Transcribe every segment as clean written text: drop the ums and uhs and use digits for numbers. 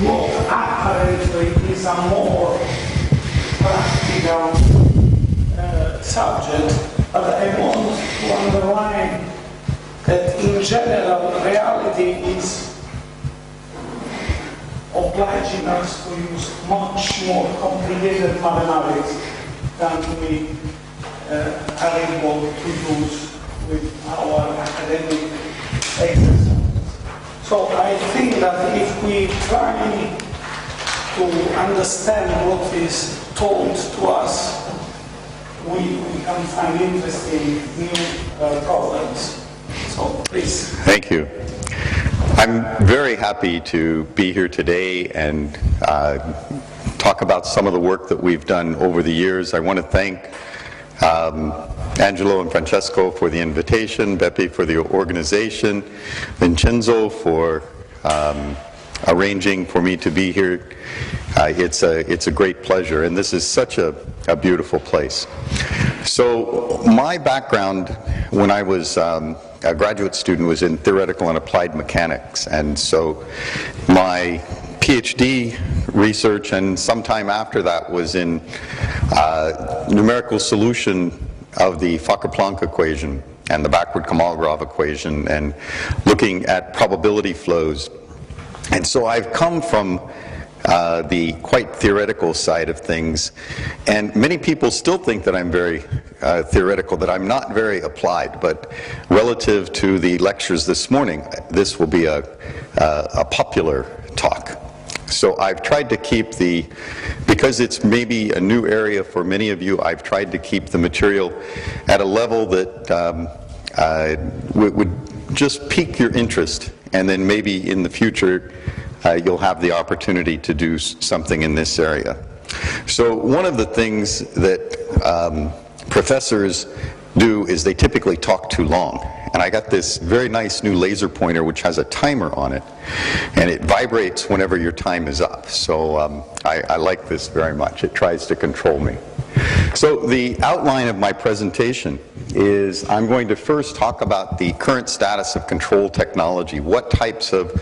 what apparently is a more practical subject, but I want to underline that in general reality is obliging us to use much more complicated mathematics than we are able to use with our academic exercises. So I think that if we try to understand what is told to us, we can find interesting new problems. So please. Thank you. I'm very happy to be here today and talk about some of the work that we've done over the years. I want to thank Angelo and Francesco for the invitation, Beppe for the organization, Vincenzo for arranging for me to be here. It's a great pleasure, and this is such a beautiful place. So my background when I was a graduate student was in theoretical and applied mechanics, and so my PhD research and sometime after that was in numerical solution of the Fokker-Planck equation and the backward Kolmogorov equation and looking at probability flows. And so I've come from the quite theoretical side of things, and many people still think that I'm very theoretical, that I'm not very applied, but relative to the lectures this morning, this will be a popular talk. So I've tried to keep because it's maybe a new area for many of you, I've tried to keep the material at a level that would just pique your interest, and then maybe in the future you'll have the opportunity to do something in this area. So one of the things that professors do is they typically talk too long. And I got this very nice new laser pointer which has a timer on it, and it vibrates whenever your time is up. So I like this very much. It tries to control me. So the outline of my presentation is I'm going to first talk about the current status of control technology, what types of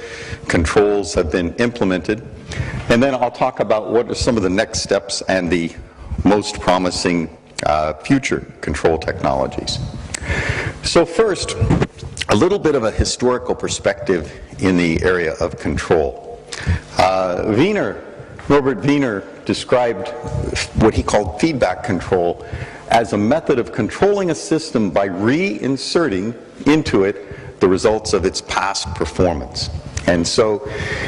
controls have been implemented, and then I'll talk about what are some of the next steps and the most promising future control technologies. So first, a little bit of a historical perspective in the area of control. Norbert Wiener described what he called feedback control as a method of controlling a system by reinserting into it the results of its past performance. And so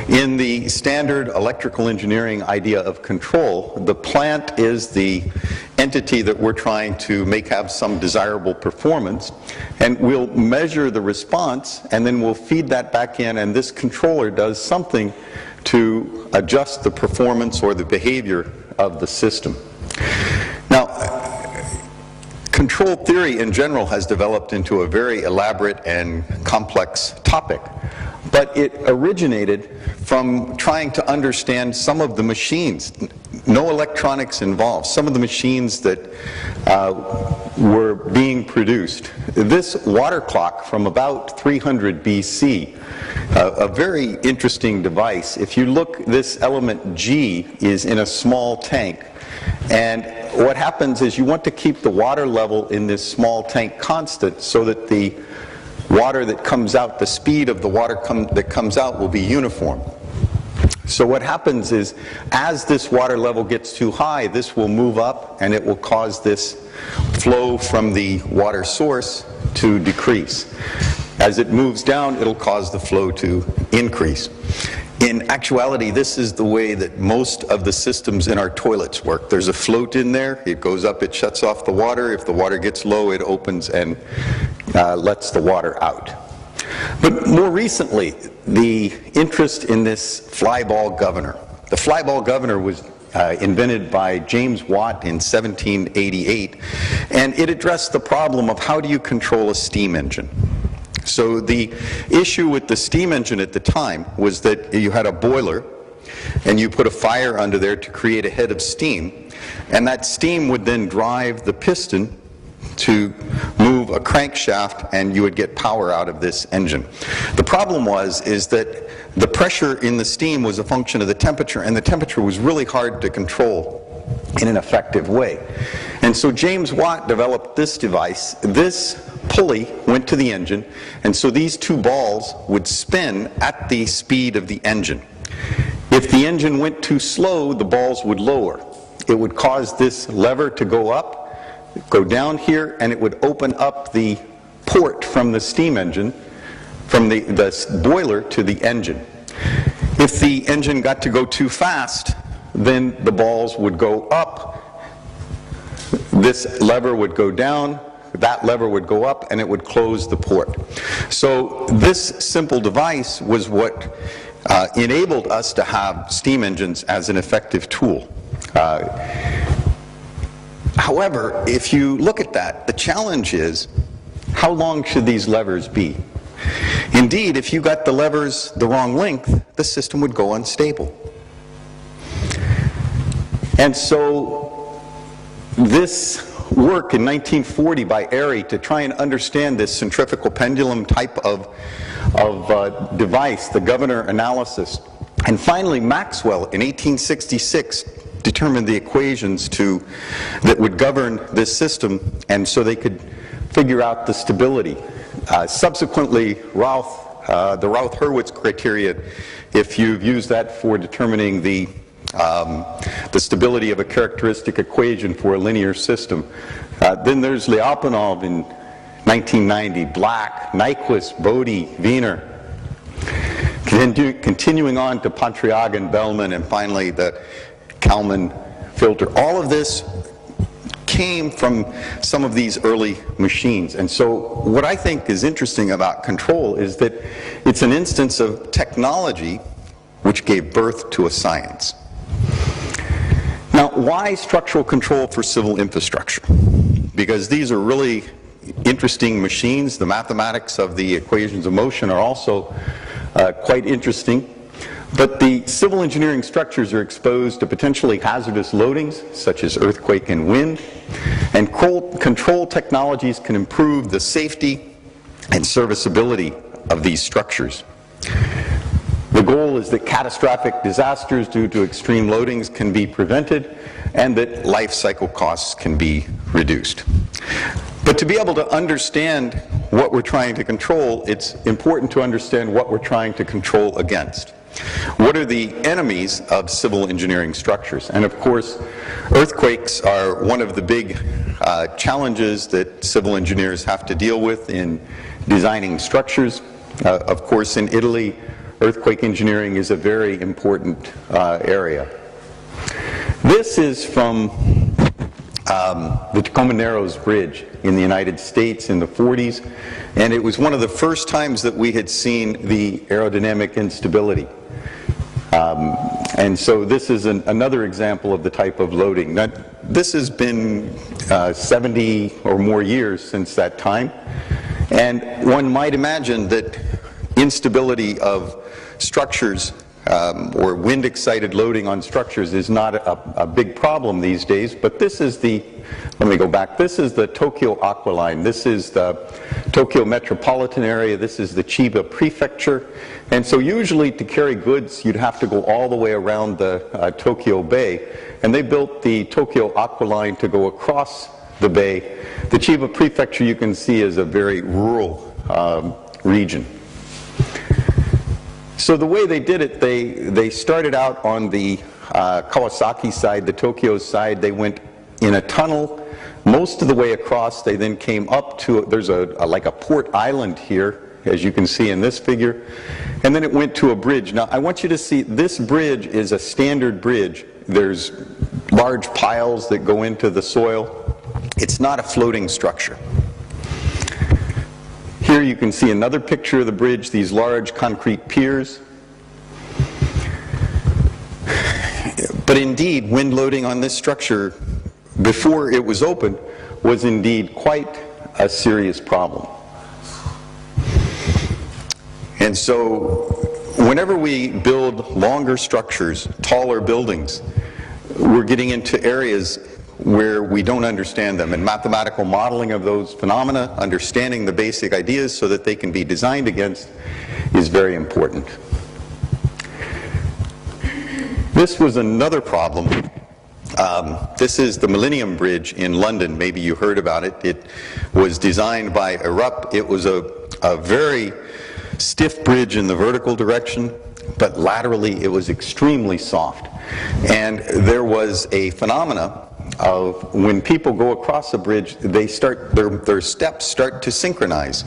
in the standard electrical engineering idea of control, the plant is the entity that we're trying to make have some desirable performance, and we'll measure the response and then we'll feed that back in, and this controller does something to adjust the performance or the behavior of the system. Now, control theory in general has developed into a very elaborate and complex topic, but it originated from trying to understand some of the machines, no electronics involved, some of the machines that were being produced. This water clock from about 300 BC, a very interesting device. If you look, this element G is in a small tank, and what happens is you want to keep the water level in this small tank constant so that the water that comes out, the speed of the water that comes out will be uniform. So what happens is, as this water level gets too high, this will move up and it will cause this flow from the water source to decrease. As it moves down, it'll cause the flow to increase. In actuality, this is the way that most of the systems in our toilets work. There's a float in there, it goes up, it shuts off the water. If the water gets low, it opens and lets the water out. But more recently, the interest in this flyball governor. The flyball governor was invented by James Watt in 1788, and it addressed the problem of how do you control a steam engine. So the issue with the steam engine at the time was that you had a boiler and you put a fire under there to create a head of steam, and that steam would then drive the piston to move a crankshaft and you would get power out of this engine. The problem is that the pressure in the steam was a function of the temperature, and the temperature was really hard to control in an effective way. And so James Watt developed this device. This pulley went to the engine, and so these two balls would spin at the speed of the engine. If the engine went too slow, the balls would lower. It would cause this lever to go up, go down here, and it would open up the port from the steam engine, from the boiler to the engine. If the engine got to go too fast, then the balls would go up, this lever would go down, that lever would go up, and it would close the port. So this simple device was what enabled us to have steam engines as an effective tool. However, if you look at that, the challenge is, how long should these levers be? Indeed, if you got the levers the wrong length, the system would go unstable. And so this work in 1940 by Airy to try and understand this centrifugal pendulum type of device, the governor analysis, and finally Maxwell in 1866 determined the equations that would govern this system, and so they could figure out the stability. Subsequently, the Routh-Hurwitz criteria, if you've used that for determining the stability of a characteristic equation for a linear system. Then there's Lyapunov in 1990, Black, Nyquist, Bode, Wiener. Continuing on to Pontryagin, Bellman, and finally the Kalman filter. All of this came from some of these early machines. And so what I think is interesting about control is that it's an instance of technology which gave birth to a science. Now, why structural control for civil infrastructure? Because these are really interesting machines. The mathematics of the equations of motion are also quite interesting. But the civil engineering structures are exposed to potentially hazardous loadings, such as earthquake and wind. And control technologies can improve the safety and serviceability of these structures. The goal is that catastrophic disasters due to extreme loadings can be prevented and that life cycle costs can be reduced. But to be able to understand what we're trying to control, it's important to understand what we're trying to control against. What are the enemies of civil engineering structures? And of course, earthquakes are one of the big challenges that civil engineers have to deal with in designing structures. Of course, in Italy, earthquake engineering is a very important area. This is from the Tacoma Narrows Bridge in the United States in the 40s, and it was one of the first times that we had seen the aerodynamic instability. And so this is another example of the type of loading. Now, this has been 70 or more years since that time, and one might imagine that instability of structures or wind-excited loading on structures is not a big problem these days, but this is let me go back, this is the Tokyo Aqualine, this is the Tokyo metropolitan area, this is the Chiba prefecture, and so usually to carry goods you'd have to go all the way around the Tokyo Bay, and they built the Tokyo Aqualine to go across the bay. The Chiba prefecture, you can see, is a very rural region. So the way they did it, they started out on the Kawasaki side, the Tokyo side. They went in a tunnel most of the way across. They then came up to, there's like a port island here, as you can see in this figure, and then it went to a bridge. Now I want you to see, this bridge is a standard bridge. There's large piles that go into the soil. It's not a floating structure. Here you can see another picture of the bridge, these large concrete piers. But indeed, wind loading on this structure before it was opened was indeed quite a serious problem. And so whenever we build longer structures, taller buildings, we're getting into areas where we don't understand them, and mathematical modeling of those phenomena, understanding the basic ideas so that they can be designed against, is very important. This was another problem. This is the Millennium Bridge in London. Maybe you heard about it. It was designed by Erupt. It was a very stiff bridge in the vertical direction, but laterally it was extremely soft. And there was a phenomena of when people go across a bridge, they start, their steps start to synchronize.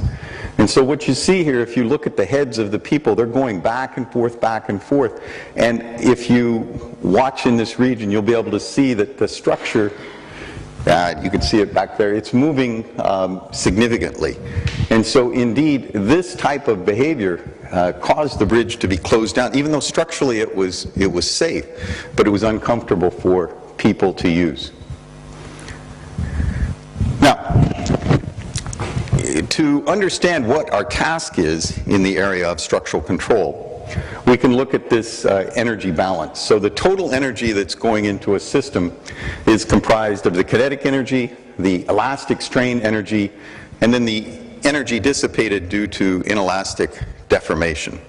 And so what you see here, if you look at the heads of the people, they're going back and forth, back and forth. And if you watch in this region, you'll be able to see that the structure, you can see it back there, it's moving significantly. And so indeed, this type of behavior caused the bridge to be closed down, even though structurally it was safe, but it was uncomfortable for people to use. Now, to understand what our task is in the area of structural control, we can look at this energy balance. So the total energy that's going into a system is comprised of the kinetic energy, the elastic strain energy, and then the energy dissipated due to inelastic deformation.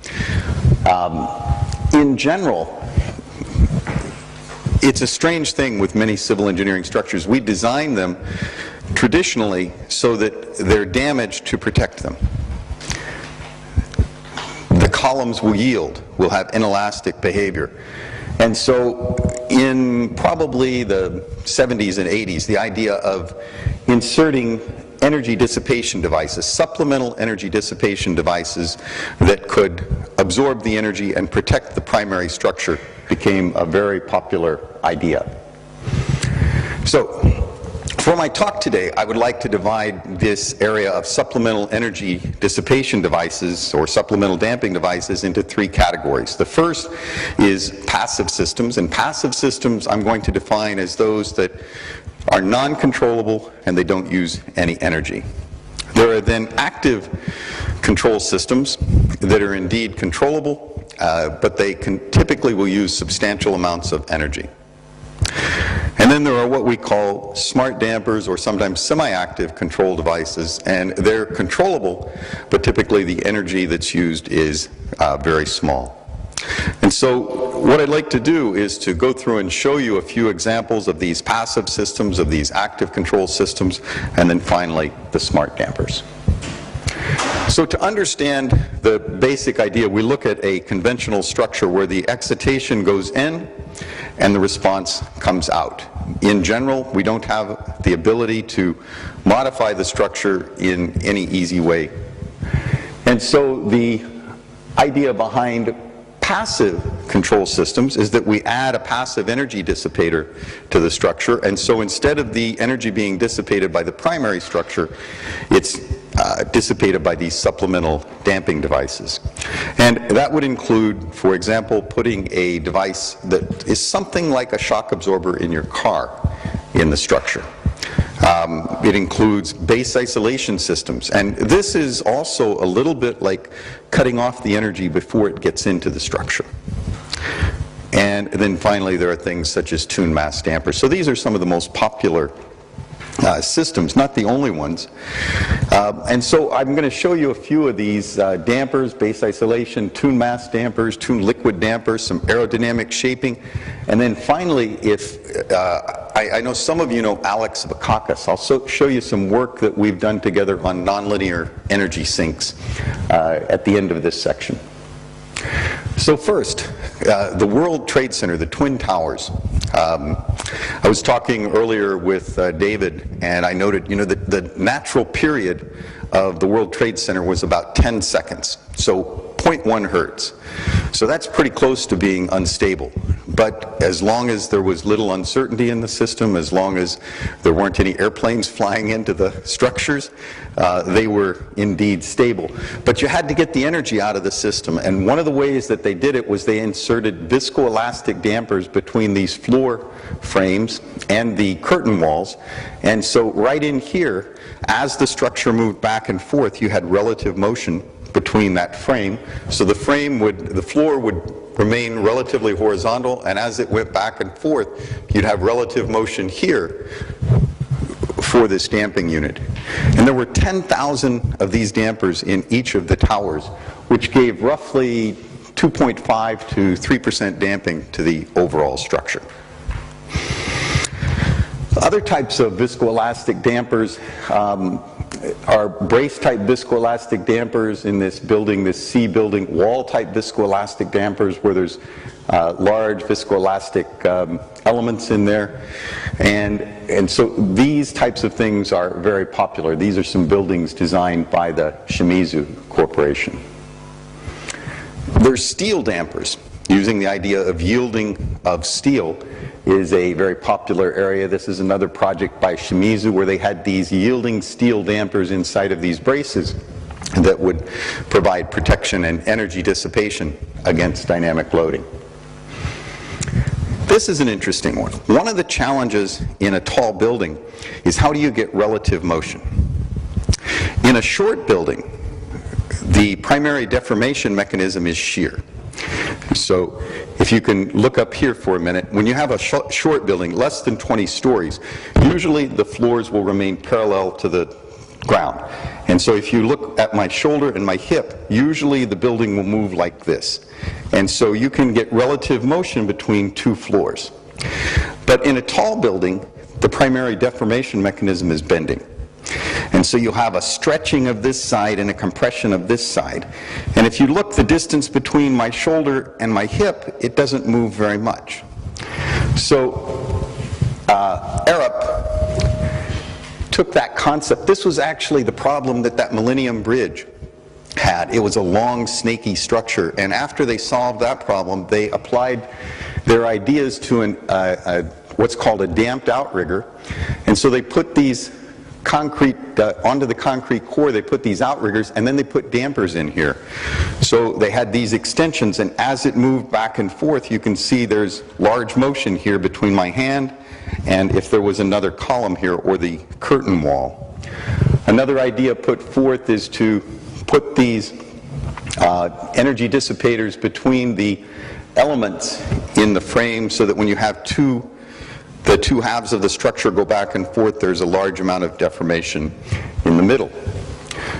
In general, it's a strange thing with many civil engineering structures. We design them traditionally so that they're damaged to protect them. The columns will yield, will have inelastic behavior. And so in probably the 70s and 80s, the idea of inserting energy dissipation devices, supplemental energy dissipation devices that could absorb the energy and protect the primary structure became a very popular idea. So, for my talk today, I would like to divide this area of supplemental energy dissipation devices or supplemental damping devices into three categories. The first is passive systems, and passive systems I'm going to define as those that are non-controllable and they don't use any energy. There are then active control systems that are indeed controllable, but they typically will use substantial amounts of energy. And then there are what we call smart dampers or sometimes semi-active control devices, and they're controllable, but typically the energy that's used is very small. And so what I'd like to do is to go through and show you a few examples of these passive systems, of these active control systems, and then finally the smart dampers. So to understand the basic idea, we look at a conventional structure where the excitation goes in and the response comes out. In general, we don't have the ability to modify the structure in any easy way. And so the idea behind passive control systems is that we add a passive energy dissipator to the structure, and so instead of the energy being dissipated by the primary structure, it's dissipated by these supplemental damping devices. And that would include, for example, putting a device that is something like a shock absorber in your car in the structure. It includes base isolation systems, and this is also a little bit like cutting off the energy before it gets into the structure. And then finally there are things such as tuned mass dampers. So these are some of the most popular systems, not the only ones. And so I'm going to show you a few of these dampers, base isolation, tuned mass dampers, tuned liquid dampers, some aerodynamic shaping. And then finally, if I know some of you know Alex Vakakis, I'll show you some work that we've done together on nonlinear energy sinks at the end of this section. So first, the World Trade Center, the Twin Towers. I was talking earlier with David, and I noted, you know, the natural period of the World Trade Center was about 10 seconds, so 0.1 hertz. So that's pretty close to being unstable. But as long as there was little uncertainty in the system, as long as there weren't any airplanes flying into the structures, they were indeed stable. But you had to get the energy out of the system, and one of the ways that they did it was they inserted viscoelastic dampers between these floor frames and the curtain walls. And so right in here, as the structure moved back and forth, you had relative motion between that frame. So the floor would remain relatively horizontal, and as it went back and forth, you'd have relative motion here for this damping unit. And there were 10,000 of these dampers in each of the towers, which gave roughly 2.5 to 3% damping to the overall structure. Other types of viscoelastic dampers are brace-type viscoelastic dampers in this building, this C building, wall-type viscoelastic dampers where there's large viscoelastic elements in there. And so these types of things are very popular. These are some buildings designed by the Shimizu Corporation. There's steel dampers. Using the idea of yielding of steel is a very popular area. This is another project by Shimizu where they had these yielding steel dampers inside of these braces that would provide protection and energy dissipation against dynamic loading. This is an interesting one. One of the challenges in a tall building is how do you get relative motion? In a short building, the primary deformation mechanism is shear. So if you can look up here for a minute, when you have a short building, less than 20 stories, usually the floors will remain parallel to the ground. And so if you look at my shoulder and my hip, usually the building will move like this. And so you can get relative motion between two floors. But in a tall building, the primary deformation mechanism is bending. And so you'll have a stretching of this side and a compression of this side. And if you look the distance between my shoulder and my hip, it doesn't move very much. So Arup took that concept. This was actually the problem that Millennium Bridge had. It was a long, snaky structure. And after they solved that problem, they applied their ideas to what's called a damped outrigger. And so they put these concrete, onto the concrete core, they put these outriggers, and then they put dampers in here. So they had these extensions, and as it moved back and forth, you can see there's large motion here between my hand and if there was another column here or the curtain wall. Another idea put forth is to put these energy dissipators between the elements in the frame so that when you have the two halves of the structure go back and forth, there's a large amount of deformation in the middle.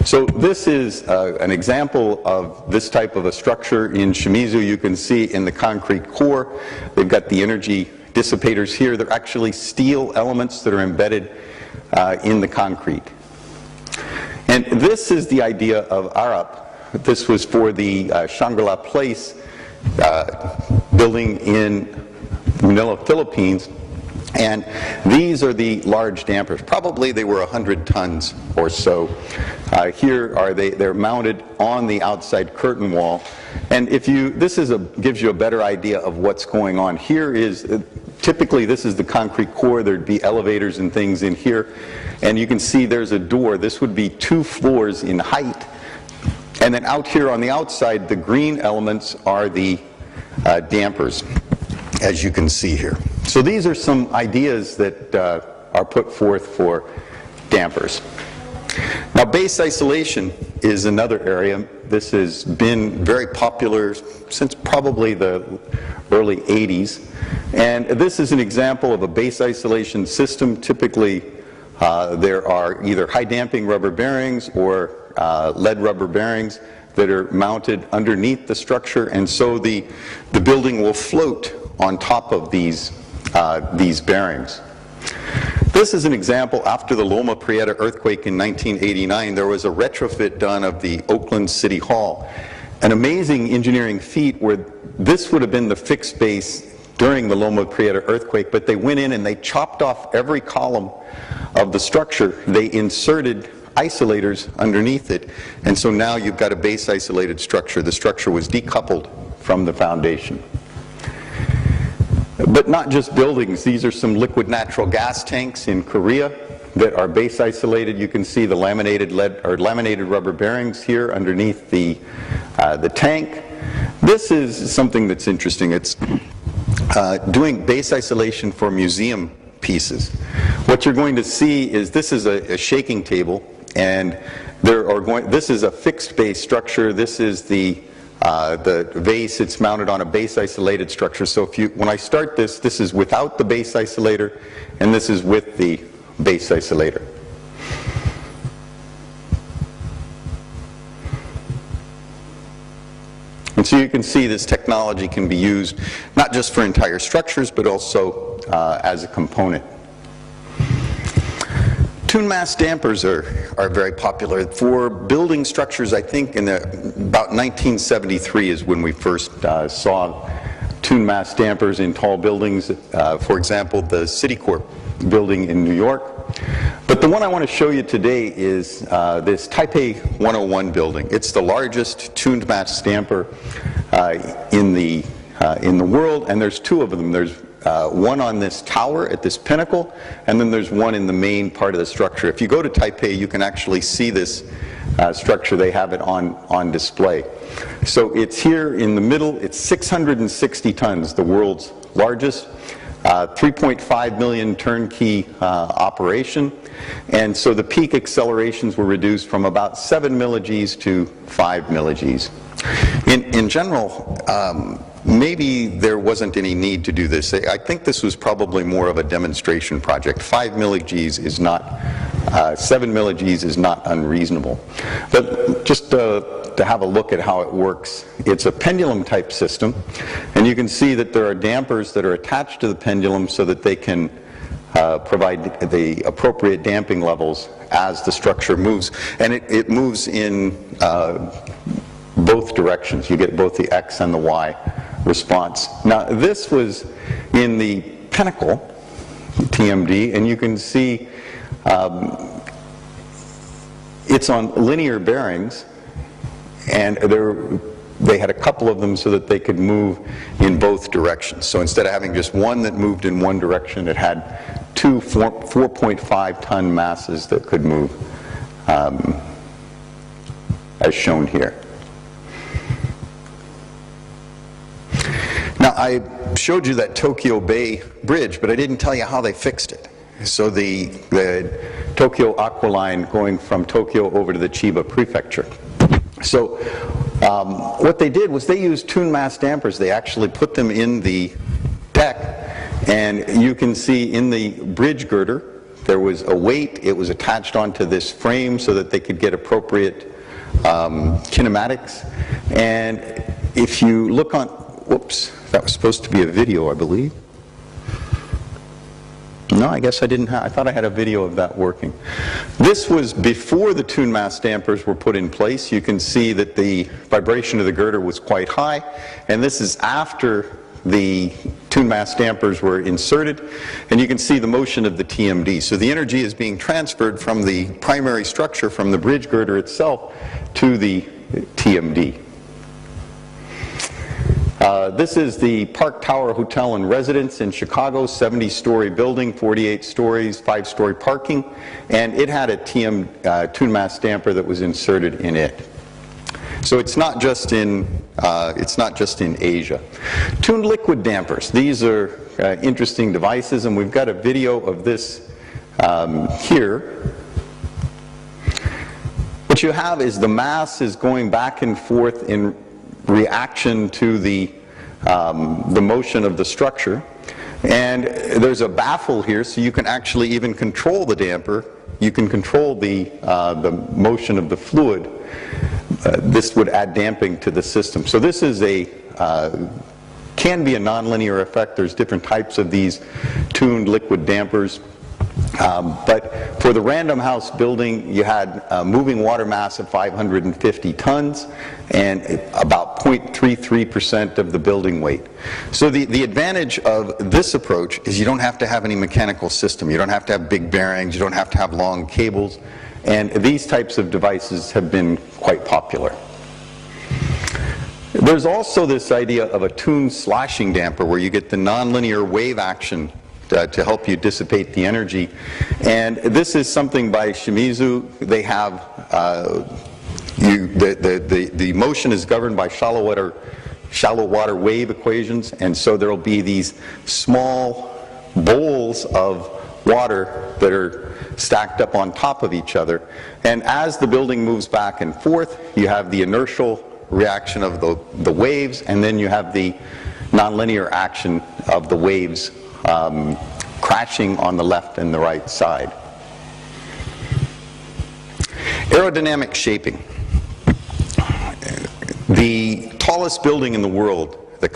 So this is an example of this type of a structure in Shimizu. You can see in the concrete core, they've got the energy dissipators here. They're actually steel elements that are embedded in the concrete. And this is the idea of Arup. This was for the Shangri-La Place building in Manila, Philippines. And these are the large dampers. Probably they were 100 tons or so. Here are they're mounted on the outside curtain wall. And this gives you a better idea of what's going on. Here is, typically this is the concrete core. There'd be elevators and things in here. And you can see there's a door. This would be 2 floors in height. And then out here on the outside, the green elements are the dampers, as you can see here. So these are some ideas that are put forth for dampers. Now, base isolation is another area. This has been very popular since probably the early 80s. And this is an example of a base isolation system. Typically, there are either high damping rubber bearings or lead rubber bearings that are mounted underneath the structure. And so the building will float on top of these bearings. This is an example. After the Loma Prieta earthquake in 1989, there was a retrofit done of the Oakland City Hall. An amazing engineering feat where this would have been the fixed base during the Loma Prieta earthquake, but they went in and they chopped off every column of the structure. They inserted isolators underneath it, and so now you've got a base isolated structure. The structure was decoupled from the foundation. But not just buildings. These are some liquid natural gas tanks in Korea that are base isolated. You can see the laminated rubber bearings here underneath the tank. This is something that's interesting. It's doing base isolation for museum pieces. What you're going to see is this is a shaking table, and this is a fixed base structure. This is the vase. It's mounted on a base isolated structure. So when I start this, this is without the base isolator, and this is with the base isolator. And so you can see this technology can be used not just for entire structures, but also as a component. Tuned mass dampers are very popular. For building structures, I think about 1973 is when we first saw tuned mass dampers in tall buildings. For example, the Citicorp building in New York. But the one I want to show you today is this Taipei 101 building. It's the largest tuned mass damper in the world, and there's two of them. There's one on this tower at this pinnacle, and then there's one in the main part of the structure. If you go to Taipei, you can actually see this structure. They have it on display. So it's here in the middle. It's 660 tons, the world's largest. 3.5 million turnkey operation, and so the peak accelerations were reduced from about 7 millig's to 5 millig's. In general, maybe there wasn't any need to do this. I think this was probably more of a demonstration project. 5 millig's is not, 7 millig's is not unreasonable. But just to have a look at how it works, it's a pendulum type system, and you can see that there are dampers that are attached to the pendulum so that they can provide the appropriate damping levels as the structure moves. And it moves in both directions. You get both the X and the Y response. Now this was in the pinnacle, TMD, and you can see it's on linear bearings, and they had a couple of them so that they could move in both directions. So instead of having just one that moved in one direction, it had two 4.5 ton masses that could move, as shown here. Now, I showed you that Tokyo Bay Bridge, but I didn't tell you how they fixed it. So the Tokyo Aqua Line going from Tokyo over to the Chiba Prefecture. So what they did was they used tuned mass dampers. They actually put them in the deck, and you can see in the bridge girder there was a weight. It was attached onto this frame so that they could get appropriate kinematics. And if you look on, whoops, that was supposed to be a video, I believe. No, I guess I didn't have, I thought I had a video of that working. This was before the tuned mass dampers were put in place. You can see that the vibration of the girder was quite high, and this is after the tuned mass dampers were inserted, and you can see the motion of the TMD. So the energy is being transferred from the primary structure, from the bridge girder itself, to the TMD. This is the Park Tower Hotel and Residence in Chicago, 70-story building, 48 stories, 5-story parking, and it had a tuned mass damper that was inserted in it. So it's not just in Asia. Tuned liquid dampers. These are interesting devices, and we've got a video of this here. What you have is the mass is going back and forth in reaction to the motion of the structure, and there's a baffle here, so you can actually even control the damper. You can control the motion of the fluid. This would add damping to the system. So this is can be a nonlinear effect. There's different types of these tuned liquid dampers. But for the Random House building, you had a moving water mass of 550 tons and about 0.33% of the building weight. So the advantage of this approach is you don't have to have any mechanical system. You don't have to have big bearings. You don't have to have long cables. And these types of devices have been quite popular. There's also this idea of a tuned slashing damper where you get the nonlinear wave action to help you dissipate the energy. And this is something by Shimizu. They have, the motion is governed by shallow water wave equations, and so there will be these small bowls of water that are stacked up on top of each other. And as the building moves back and forth, you have the inertial reaction of the waves, and then you have the nonlinear action of the waves crashing on the left and the right side. Aerodynamic shaping. The tallest building in the world, the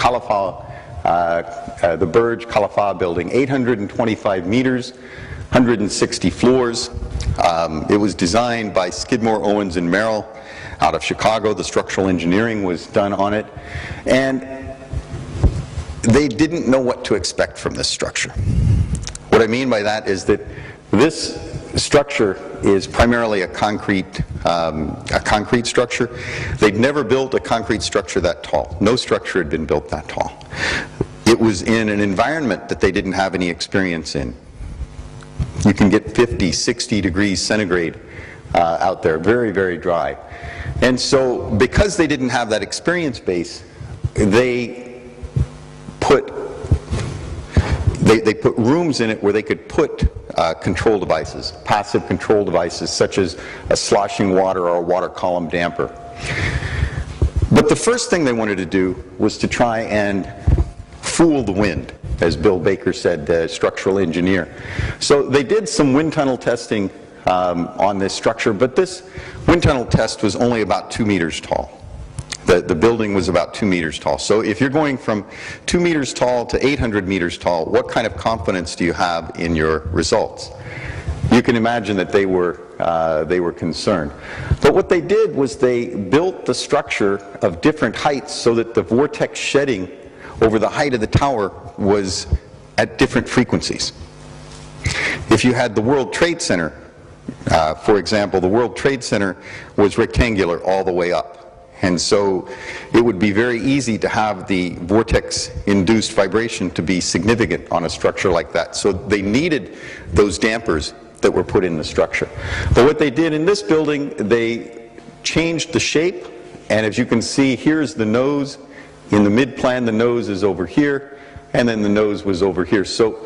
Burj Khalifa building, 825 meters, 160 floors. It was designed by Skidmore, Owens and Merrill out of Chicago. The structural engineering was done on it. And they didn't know what to expect from this structure. What I mean by that is that this structure is primarily a concrete structure. They'd never built a concrete structure that tall. No structure had been built that tall. It was in an environment that they didn't have any experience in. You can get 50, 60 degrees centigrade out there, very, very dry. And so because they didn't have that experience base, they put rooms in it where they could put control devices, passive control devices, such as a sloshing water or a water column damper. But the first thing they wanted to do was to try and fool the wind, as Bill Baker said, the structural engineer. So they did some wind tunnel testing on this structure, but this wind tunnel test was only about 2 meters tall. The building was about 2 meters tall. So if you're going from 2 meters tall to 800 meters tall, what kind of confidence do you have in your results? You can imagine that they were concerned. But what they did was they built the structure of different heights so that the vortex shedding over the height of the tower was at different frequencies. If you had the World Trade Center, for example, the World Trade Center was rectangular all the way up. And so it would be very easy to have the vortex-induced vibration to be significant on a structure like that. So they needed those dampers that were put in the structure. But what they did in this building, they changed the shape. And as you can see, here's the nose. In the mid-plan, the nose is over here, and then the nose was over here. So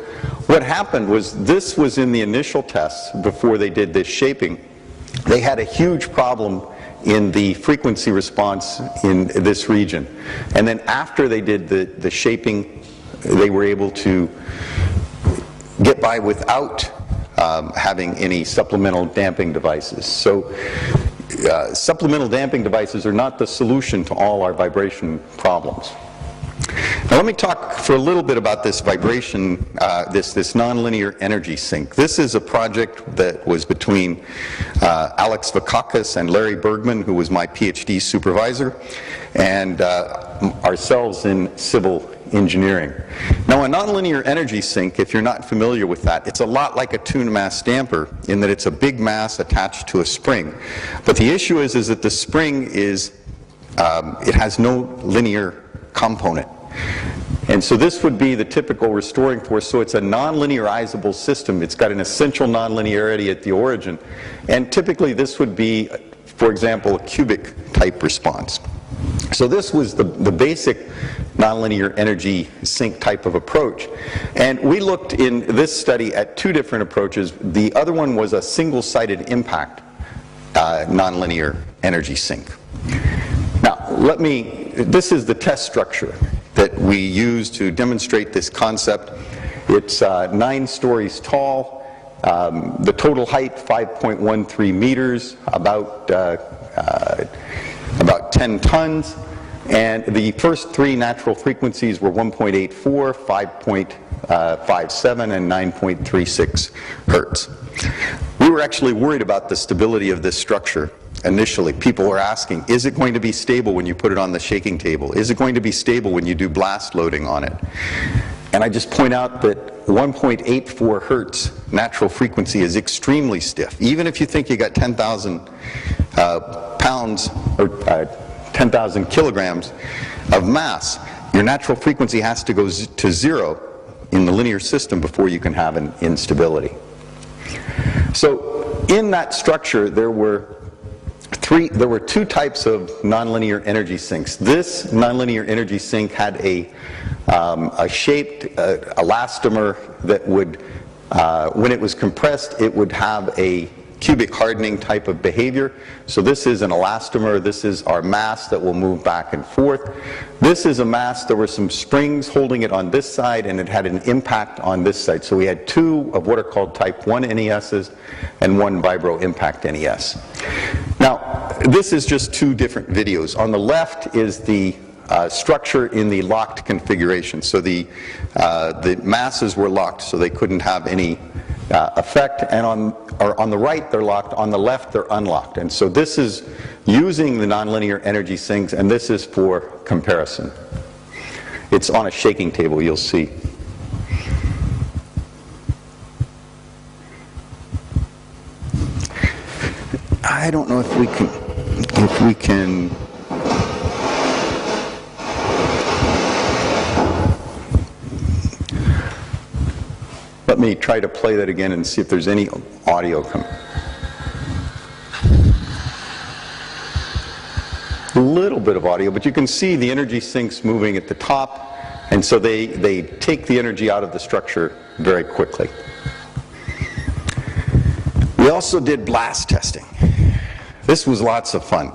what happened was this was in the initial tests before they did this shaping. They had a huge problem in the frequency response in this region. And then after they did the shaping, they were able to get by without having any supplemental damping devices. So supplemental damping devices are not the solution to all our vibration problems. Now let me talk for a little bit about this vibration, this nonlinear energy sink. This is a project that was between Alex Vakakis and Larry Bergman, who was my PhD supervisor, and ourselves in civil engineering. Now a nonlinear energy sink, if you're not familiar with that, it's a lot like a tuned mass damper in that it's a big mass attached to a spring. But the issue is that the spring is, it has no linear component. And so this would be the typical restoring force. So it's a non-linearizable system. It's got an essential nonlinearity at the origin. And typically this would be, for example, a cubic type response. So this was the basic nonlinear energy sink type of approach. And we looked in this study at two different approaches. The other one was a single-sided impact nonlinear energy sink. Now, this is the test structure that we use to demonstrate this concept. It's 9 stories tall. The total height, 5.13 meters, about 10 tons. And the first 3 natural frequencies were 1.84, 5.57, and 9.36 hertz. We were actually worried about the stability of this structure. Initially, people were asking, is it going to be stable when you put it on the shaking table? Is it going to be stable when you do blast loading on it? And I just point out that 1.84 hertz natural frequency is extremely stiff. Even if you think you got 10,000 pounds or 10,000 kilograms of mass, your natural frequency has to go to 0 in the linear system before you can have an instability. So in that structure, there were 2 types of nonlinear energy sinks. This nonlinear energy sink had a shaped elastomer that would When it was compressed, it would have a cubic hardening type of behavior. So this is an elastomer. This is our mass that will move back and forth. This is a mass. There were some springs holding it on this side, and it had an impact on this side. So we had two of what are called type 1 NESs and one vibro impact NES. Now, this is just two different videos. On the left is the structure in the locked configuration. So the masses were locked, so they couldn't have any effect, and on the right they're locked, on the left they're unlocked. And so this is using the nonlinear energy sinks, and this is for comparison. It's on a shaking table, you'll see. I don't know if we can let me try to play that again and see if there's any audio coming. A little bit of audio, but you can see the energy sinks moving at the top, and so they take the energy out of the structure very quickly. We also did blast testing. This was lots of fun.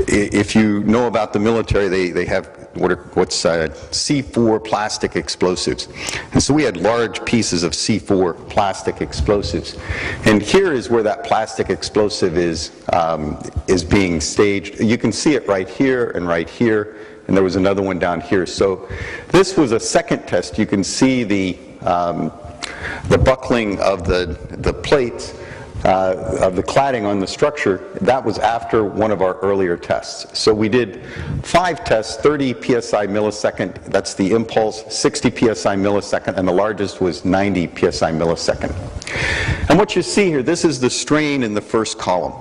If you know about the military, they have what's C4 plastic explosives. And so we had large pieces of C4 plastic explosives. And here is where that plastic explosive is being staged. You can see it right here, and there was another one down here. So this was a second test. You can see the buckling of the plates of the cladding on the structure. That was after one of our earlier tests. So we did 5 tests, 30 psi millisecond, that's the impulse, 60 psi millisecond, and the largest was 90 psi millisecond. And what you see here, this is the strain in the first column.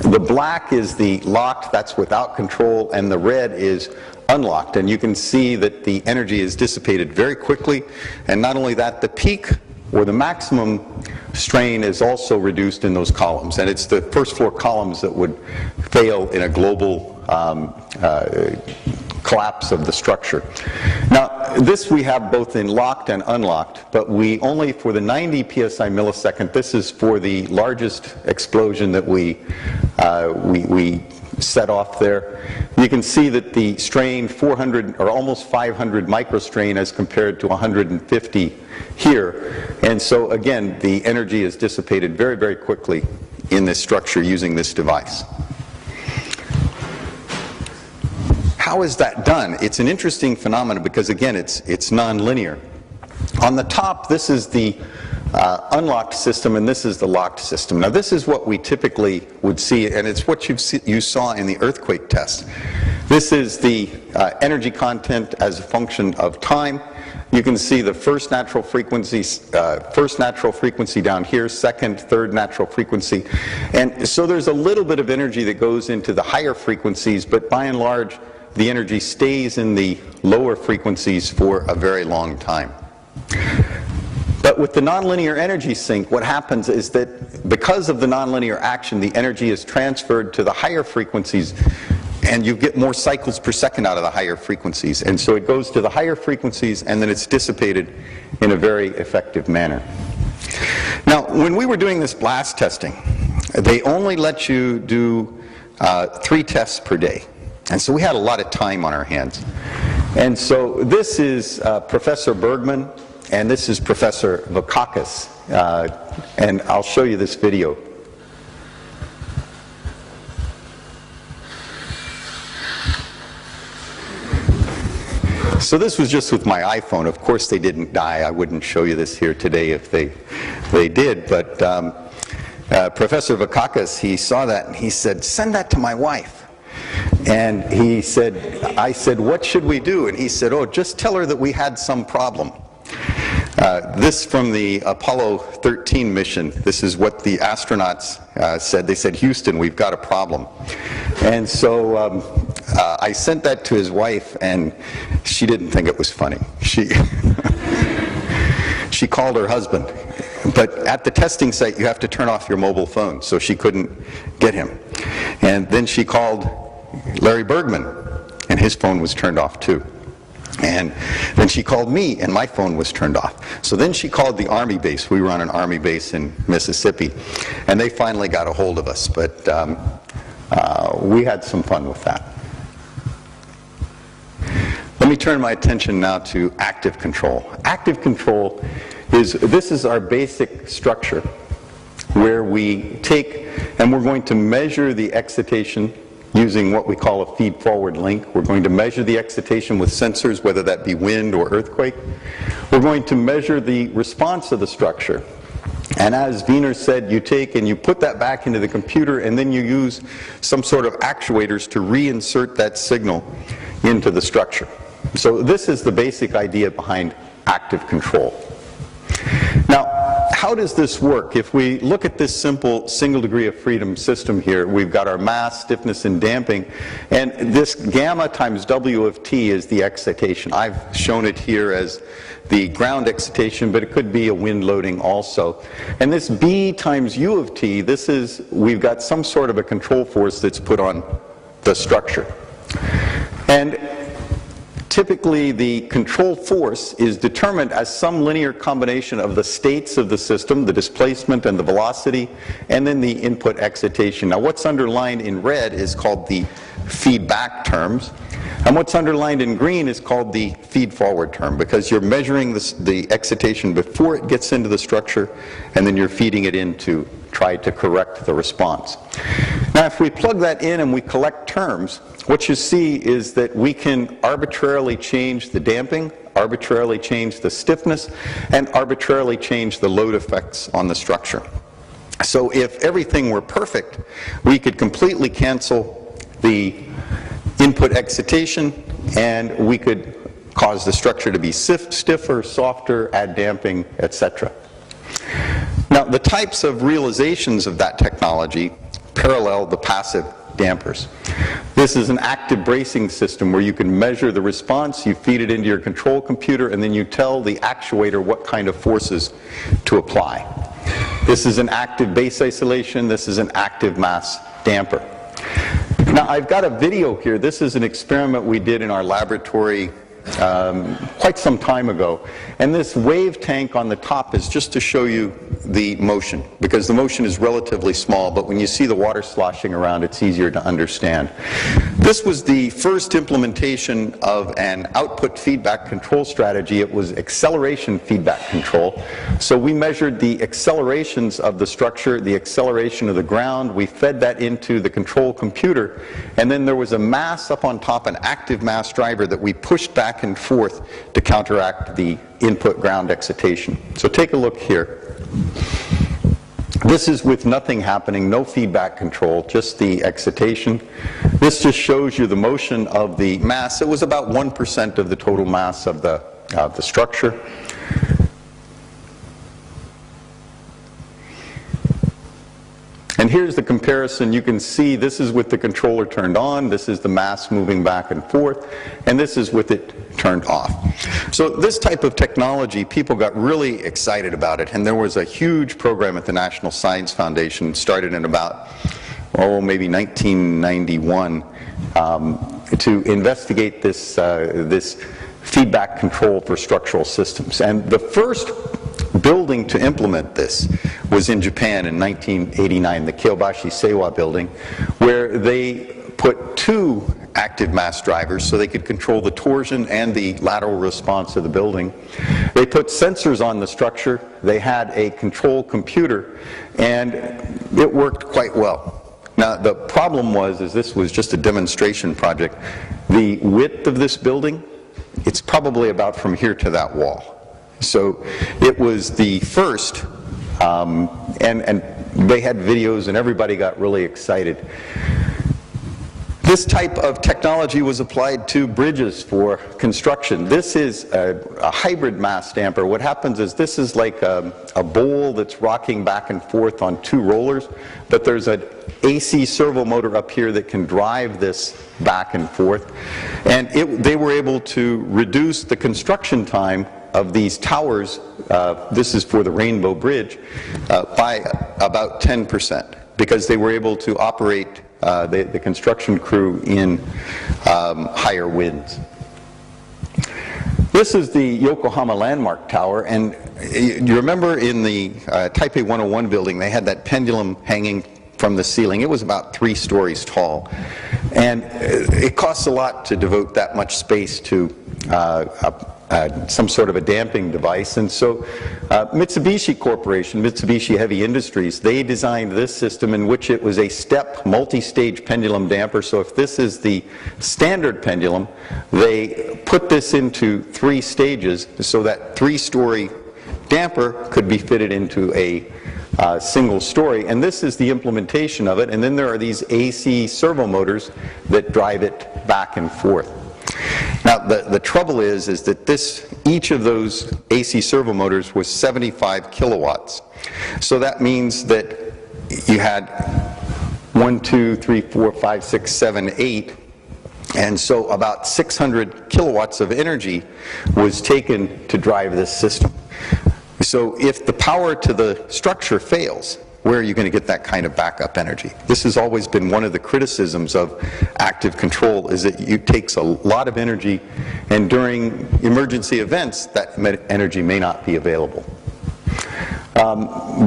The black is the locked, that's without control, and the red is unlocked. And you can see that the energy is dissipated very quickly, and not only that, the peak or the maximum strain is also reduced in those columns. And it's the first floor columns that would fail in a global collapse of the structure. Now, this we have both in locked and unlocked, but we only, for the 90 psi millisecond, this is for the largest explosion that we set off there. You can see that the strain 400 or almost 500 microstrain as compared to 150 here. And so again, the energy is dissipated very, very quickly in this structure using this device. How is that done? It's an interesting phenomenon because again, it's nonlinear. On the top, this is the unlocked system, and this is the locked system. Now, this is what we typically would see, and it's what you saw in the earthquake test. This is the energy content as a function of time. You can see the first natural frequency down here, second, third natural frequency. And so there's a little bit of energy that goes into the higher frequencies, but by and large, the energy stays in the lower frequencies for a very long time. But with the nonlinear energy sink, what happens is that because of the nonlinear action, the energy is transferred to the higher frequencies, and you get more cycles per second out of the higher frequencies. And so it goes to the higher frequencies, and then it's dissipated in a very effective manner. Now, when we were doing this blast testing, they only let you do 3 tests per day. And so we had a lot of time on our hands. And so this is Professor Bergman, and this is Professor Vakakis, and I'll show you this video. So this was just with my iPhone. Of course they didn't die. I wouldn't show you this here today if they did. But Professor Vakakis, he saw that and he said, "Send that to my wife." And he said, I said, "What should we do?" And he said, "Oh, just tell her that we had some problem." This from the Apollo 13 mission. This is what the astronauts said. They said, "Houston, we've got a problem." And so I sent that to his wife, and she didn't think it was funny. She called her husband. But at the testing site, you have to turn off your mobile phone, so she couldn't get him. And then she called Larry Bergman, and his phone was turned off too. And then she called me, and my phone was turned off. So then she called the Army base. We were on an Army base in Mississippi, and they finally got a hold of us. But we had some fun with that. Let me turn my attention now to active control. Active control this is our basic structure, where we take, and we're going to measure the excitation using what we call a feed-forward link. We're going to measure the excitation with sensors, whether that be wind or earthquake. We're going to measure the response of the structure. And as Wiener said, you take and you put that back into the computer, and then you use some sort of actuators to reinsert that signal into the structure. So this is the basic idea behind active control. Now, how does this work? If we look at this simple single degree of freedom system here, we've got our mass, stiffness, and damping, and this gamma times W of t is the excitation. I've shown it here as the ground excitation, but it could be a wind loading also. And this B times U of t, we've got some sort of a control force that's put on the structure. And typically, the control force is determined as some linear combination of the states of the system, the displacement and the velocity, and then the input excitation. Now, what's underlined in red is called the feedback terms, and what's underlined in green is called the feed-forward term, because you're measuring the excitation before it gets into the structure, and then you're feeding it in to try to correct the response. Now, if we plug that in and we collect terms, what you see is that we can arbitrarily change the damping, arbitrarily change the stiffness, and arbitrarily change the load effects on the structure. So if everything were perfect, we could completely cancel the input excitation, and we could cause the structure to be stiffer, softer, add damping, etc. Now, the types of realizations of that technology parallel the passive dampers. This is an active bracing system where you can measure the response, you feed it into your control computer, and then you tell the actuator what kind of forces to apply. This is an active base isolation. This is an active mass damper. Now, I've got a video here. This is an experiment we did in our laboratory quite some time ago. And this wave tank on the top is just to show you the motion, because the motion is relatively small, but when you see the water sloshing around, it's easier to understand. This was the first implementation of an output feedback control strategy. It was acceleration feedback control. So we measured the accelerations of the structure, the acceleration of the ground. We fed that into the control computer, and then there was a mass up on top, an active mass driver that we pushed back and forth to counteract the input ground excitation. So take a look here. This is with nothing happening, no feedback control, just the excitation. This just shows you the motion of the mass. It was about 1% of the total mass of the structure. And here's the comparison. You can see this is with the controller turned on, this is the mass moving back and forth, and this is with it turned off. So this type of technology, people got really excited about it, and there was a huge program at the National Science Foundation, started in about, maybe 1991, to investigate this, this feedback control for structural systems. And the first building to implement this was in Japan in 1989, the Kyobashi Seiwa building, where they put two active mass drivers so they could control the torsion and the lateral response of the building. They put sensors on the structure. They had a control computer, and it worked quite well. Now, the problem was, this was just a demonstration project. The width of this building, it's probably about from here to that wall. So it was the first, and they had videos and everybody got really excited. This type of technology was applied to bridges for construction. This is a hybrid mass damper. What happens is this is like a bowl that's rocking back and forth on two rollers, but there's an AC servo motor up here that can drive this back and forth. And they were able to reduce the construction time of these towers, this is for the Rainbow Bridge, by about 10%, because they were able to operate the construction crew in higher winds. This is the Yokohama Landmark Tower, and you remember in the Taipei 101 building, they had that pendulum hanging from the ceiling. It was about 3 stories tall, and it costs a lot to devote that much space to some sort of a damping device. And so Mitsubishi Corporation, Mitsubishi Heavy Industries, they designed this system in which it was a step multi-stage pendulum damper. So if this is the standard pendulum, they put this into 3 stages so that 3-story damper could be fitted into a single story, and this is the implementation of it. And then there are these AC servo motors that drive it back and forth. Now the trouble is that each of those AC servo motors was 75 kilowatts. So that means that you had 1, 2, 3, 4, 5, 6, 7, 8, and so about 600 kilowatts of energy was taken to drive this system. So if the power to the structure fails, where are you going to get that kind of backup energy? This has always been one of the criticisms of active control, is that it takes a lot of energy, and during emergency events, that energy may not be available.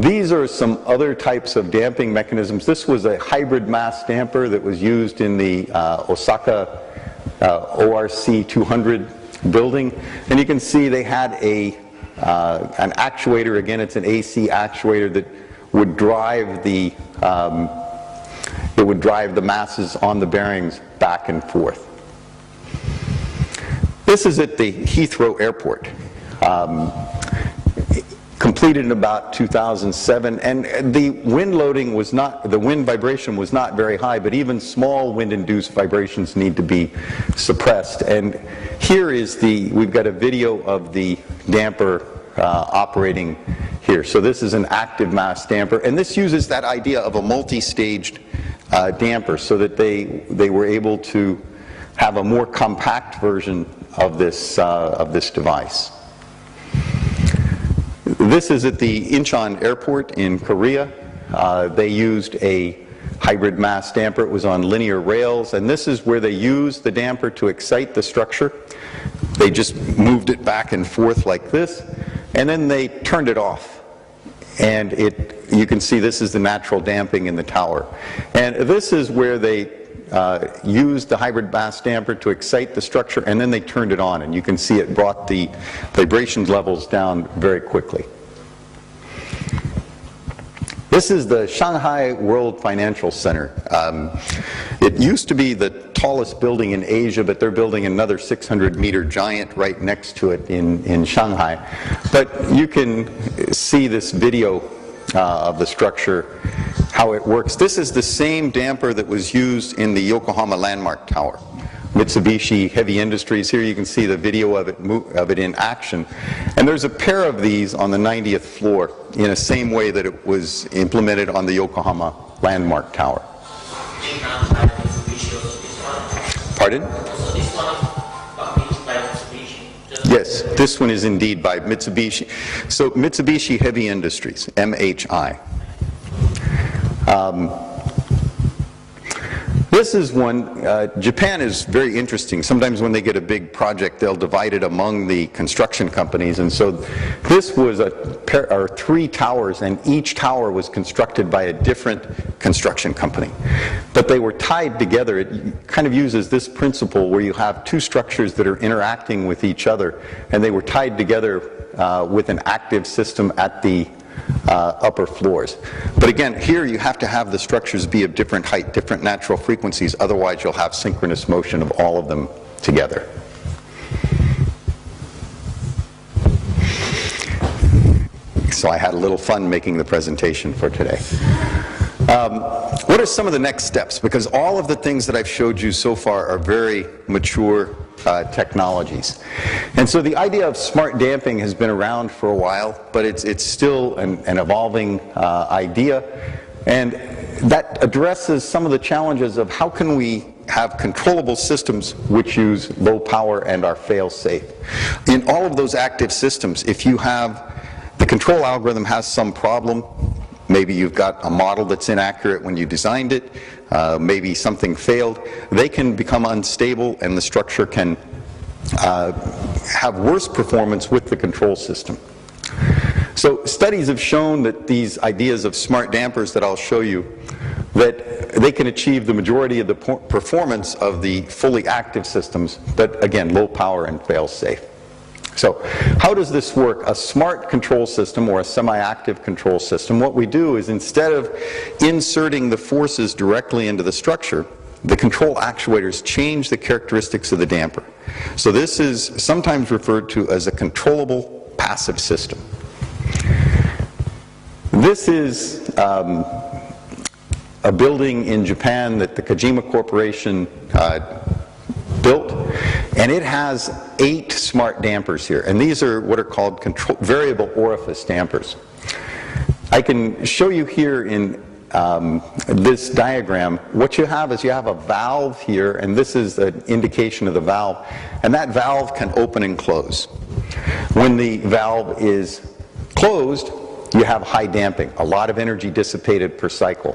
These are some other types of damping mechanisms. This was a hybrid mass damper that was used in the Osaka ORC 200 building, and you can see they had an actuator. Again, it's an AC actuator that would drive the masses on the bearings back and forth. This is at the Heathrow Airport, completed in about 2007, and the wind loading was not, the wind vibration was not very high, but even small wind-induced vibrations need to be suppressed. And here is we've got a video of the damper operating here. So this is an active mass damper, and this uses that idea of a multi-staged damper, so that they were able to have a more compact version of this device. This is at the Incheon Airport in Korea. They used a hybrid mass damper. It was on linear rails, and this is where they used the damper to excite the structure. They just moved it back and forth like this, and then they turned it off. And you can see this is the natural damping in the tower. And this is where they used the hybrid mass damper to excite the structure, and then they turned it on, and you can see it brought the vibration levels down very quickly. This is the Shanghai World Financial Center. It used to be the tallest building in Asia, but they're building another 600-meter giant right next to it in Shanghai. But you can see this video of the structure, how it works. This is the same damper that was used in the Yokohama Landmark Tower. Mitsubishi Heavy Industries. Here you can see the video of it in action. And there's a pair of these on the 90th floor in the same way that it was implemented on the Yokohama Landmark Tower. Pardon? Yes, this one is indeed by Mitsubishi. So Mitsubishi Heavy Industries, MHI. This is one, Japan is very interesting. Sometimes when they get a big project, they'll divide it among the construction companies. And so this was 3 towers, and each tower was constructed by a different construction company. But they were tied together. It kind of uses this principle where you have 2 structures that are interacting with each other, and they were tied together with an active system at the upper floors. But again, here you have to have the structures be of different height, different natural frequencies, otherwise you'll have synchronous motion of all of them together. So I had a little fun making the presentation for today. What are some of the next steps? Because all of the things that I've showed you so far are very mature technologies. And so the idea of smart damping has been around for a while, but it's still an evolving idea. And that addresses some of the challenges of how can we have controllable systems which use low power and are fail-safe. In all of those active systems, if you have the control algorithm has some problem, maybe you've got a model that's inaccurate when you designed it, maybe something failed, they can become unstable and the structure can have worse performance with the control system. So studies have shown that these ideas of smart dampers that I'll show you, that they can achieve the majority of the performance of the fully active systems, but again, low power and fail safe. So how does this work? A smart control system or a semi-active control system, what we do is instead of inserting the forces directly into the structure, the control actuators change the characteristics of the damper. So this is sometimes referred to as a controllable passive system. This is a building in Japan that the Kojima Corporation built, and it has 8 smart dampers here, and these are what are called variable orifice dampers. I can show you here in this diagram. What you have is you have a valve here, and this is an indication of the valve, and that valve can open and close. When the valve is closed, you have high damping, a lot of energy dissipated per cycle.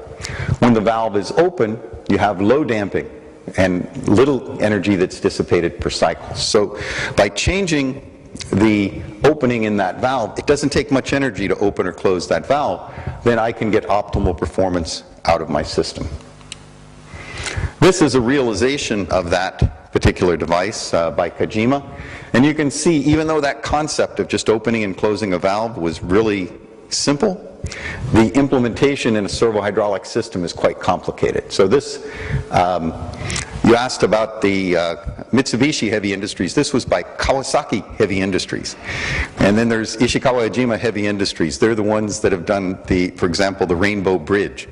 When the valve is open, you have low damping and little energy that's dissipated per cycle. So by changing the opening in that valve, it doesn't take much energy to open or close that valve, then I can get optimal performance out of my system. This is a realization of that particular device by Kojima. And you can see, even though that concept of just opening and closing a valve was really simple, the implementation in a servo-hydraulic system is quite complicated. So this, you asked about the Mitsubishi Heavy Industries. This was by Kawasaki Heavy Industries. And then there's Ishikawa-Ejima Heavy Industries. They're the ones that have done for example, the Rainbow Bridge,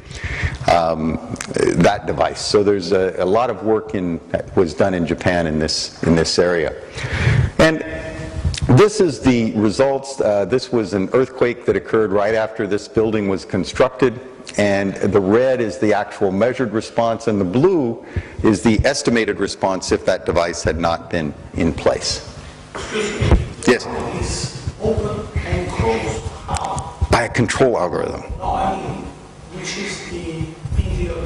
that device. So there's a lot of work that was done in Japan in this area. And this is the results. This was an earthquake that occurred right after this building was constructed, and the red is the actual measured response, and the blue is the estimated response if that device had not been in place. Yes? Is open and closed how? By a control algorithm. No, I mean, which is the period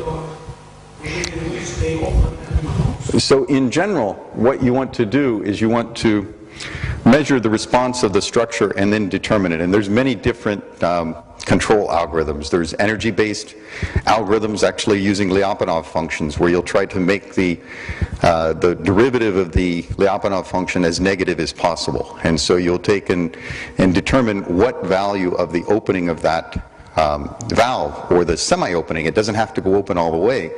in which they open and close? So in general, what you want to do is you want to measure the response of the structure and then determine it. And there's many different control algorithms. There's energy-based algorithms actually using Lyapunov functions, where you'll try to make the derivative of the Lyapunov function as negative as possible. And so you'll take and determine what value of the opening of that valve, or the semi-opening, it doesn't have to go open all the way,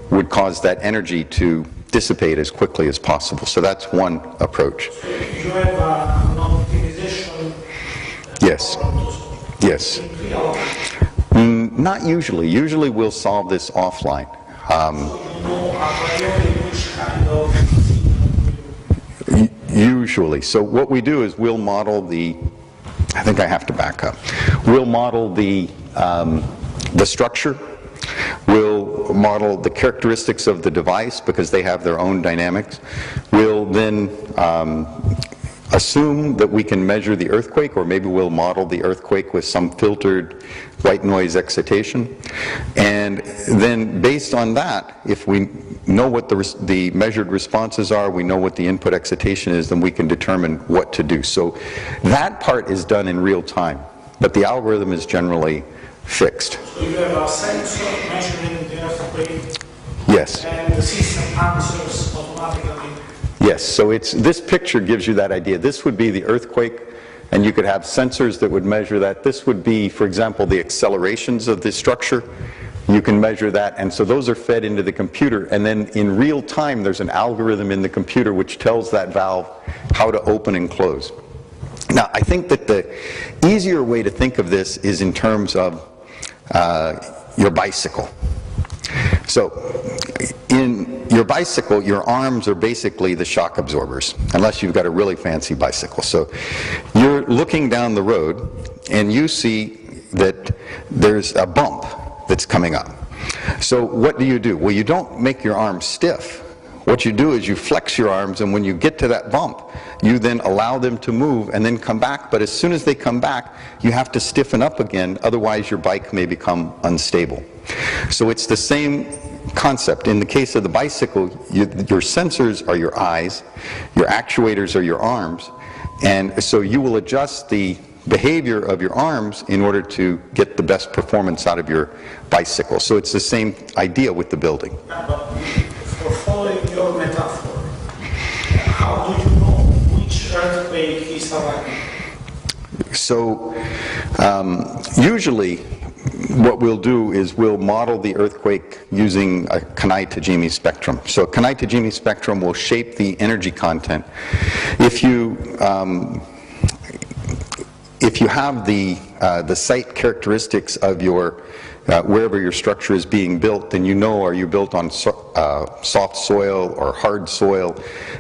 would cause that energy to dissipate as quickly as possible. So that's one approach. So you have an optimization? Yes. Yes. Not usually. Usually we'll solve this offline. So you know a priori which kind of... Usually. So what we do is we'll model I think I have to back up. We'll model the structure. We'll model the characteristics of the device because they have their own dynamics. We'll then assume that we can measure the earthquake, or maybe we'll model the earthquake with some filtered white noise excitation. And then based on that, if we know what the measured responses are, we know what the input excitation is, then we can determine what to do. So that part is done in real time, but the algorithm is generally fixed. So you have a sensor measuring the earthquake? Yes. And the system answers automatically? Yes, so this picture gives you that idea. This would be the earthquake, and you could have sensors that would measure that. This would be, for example, the accelerations of the structure. You can measure that, and so those are fed into the computer, and then in real time there's an algorithm in the computer which tells that valve how to open and close. Now, I think that the easier way to think of this is in terms of your bicycle. So in your bicycle, your arms are basically the shock absorbers, unless you've got a really fancy bicycle. So you're looking down the road and you see that there's a bump that's coming up. So what do? Well, you don't make your arms stiff. What you do is you flex your arms, and when you get to that bump, you then allow them to move and then come back. But as soon as they come back, you have to stiffen up again, otherwise your bike may become unstable. So it's the same concept. In the case of the bicycle, your sensors are your eyes, your actuators are your arms, and so you will adjust the behavior of your arms in order to get the best performance out of your bicycle. So it's the same idea with the building. Yeah, but for following your metaphor, how do you know which earthquake is arriving? So usually what we'll do is we'll model the earthquake using a Kanai-Tajimi spectrum. So a Kanai-Tajimi spectrum will shape the energy content. If you have the site characteristics of your wherever your structure is being built, then you know, are you built on soft soil or hard soil,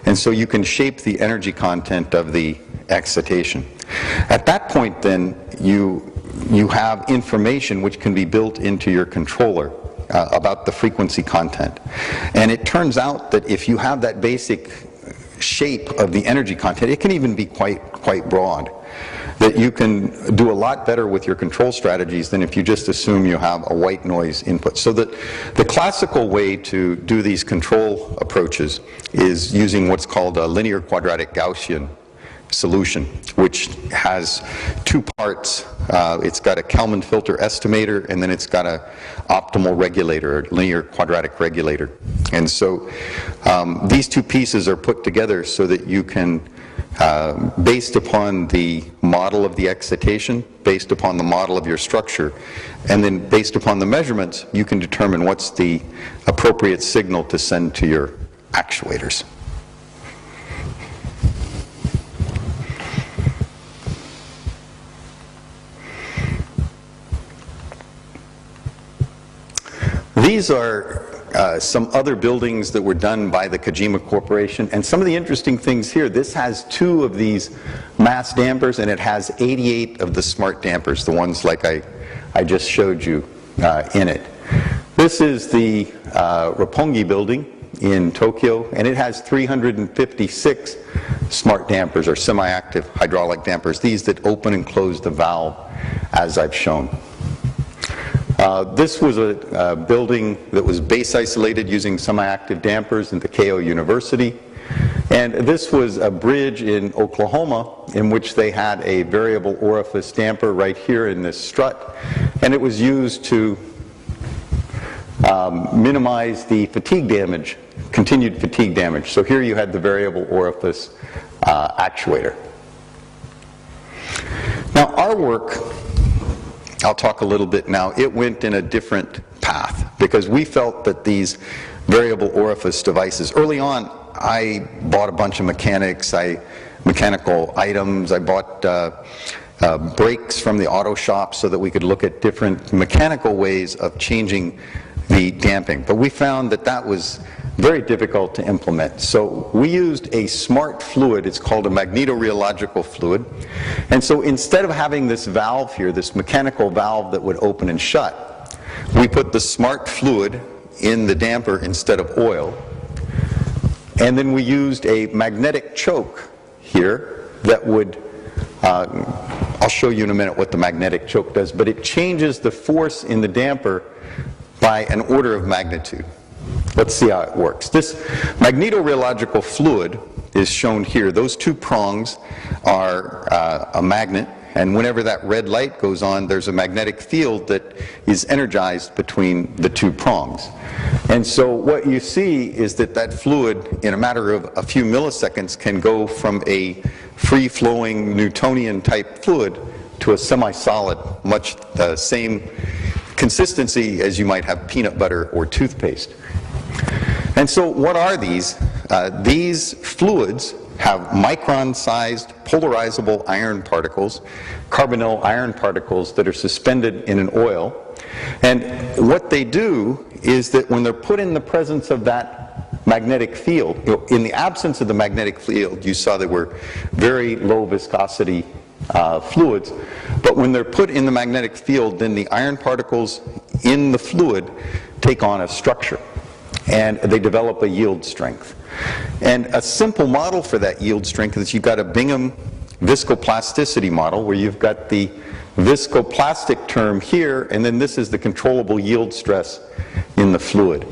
and so you can shape the energy content of the excitation. At that point, then you have information which can be built into your controller about the frequency content, and it turns out that if you have that basic shape of the energy content, it can even be quite broad, that you can do a lot better with your control strategies than if you just assume you have a white noise input. So that the classical way to do these control approaches is using what's called a linear quadratic Gaussian solution, which has two parts. It's got a Kalman filter estimator, and then it's got an optimal regulator, a linear quadratic regulator. And so these two pieces are put together so that you can, based upon the model of the excitation, based upon the model of your structure, and then based upon the measurements, you can determine what's the appropriate signal to send to your actuators. These are some other buildings that were done by the Kojima Corporation, and some of the interesting things here, this has 2 of these mass dampers, and it has 88 of the smart dampers, the ones like I just showed you in it. This is the Roppongi building in Tokyo, and it has 356 smart dampers, or semi-active hydraulic dampers, these that open and close the valve as I've shown. This was a building that was base isolated using semi-active dampers in the Keio University. And this was a bridge in Oklahoma in which they had a variable orifice damper right here in this strut. And it was used to minimize the fatigue damage, continued fatigue damage. So here you had the variable orifice actuator. Now our work, I'll talk a little bit now, it went in a different path because we felt that these variable orifice devices, early on I bought a bunch of mechanical items, I bought brakes from the auto shop so that we could look at different mechanical ways of changing the damping. But we found that that was very difficult to implement. So we used a smart fluid, it's called a Magnetorheological fluid. And so instead of having this valve here, this mechanical valve that would open and shut, we put the smart fluid in the damper instead of oil. And then we used a magnetic choke here that would, I'll show you in a minute what the magnetic choke does, but it changes the force in the damper by an order of magnitude. Let's see how it works. This Magnetorheological fluid is shown here. Those 2 prongs are a magnet, and whenever that red light goes on, there's a magnetic field that is energized between the 2 prongs. And so what you see is that that fluid, in a matter of a few milliseconds, can go from a free-flowing Newtonian type fluid to a semi-solid, much the same consistency as you might have peanut butter or toothpaste. And so what are these? These fluids have micron-sized polarizable iron particles, carbonyl iron particles that are suspended in an oil. And what they do is that when they're put in the presence of that magnetic field, in the absence of the magnetic field, you saw they were very low viscosity fluids, but when they're put in the magnetic field, then the iron particles in the fluid take on a structure, and they develop a yield strength. And a simple model for that yield strength is you've got a Bingham viscoplasticity model where you've got the viscoplastic term here, and then this is the controllable yield stress in the fluid.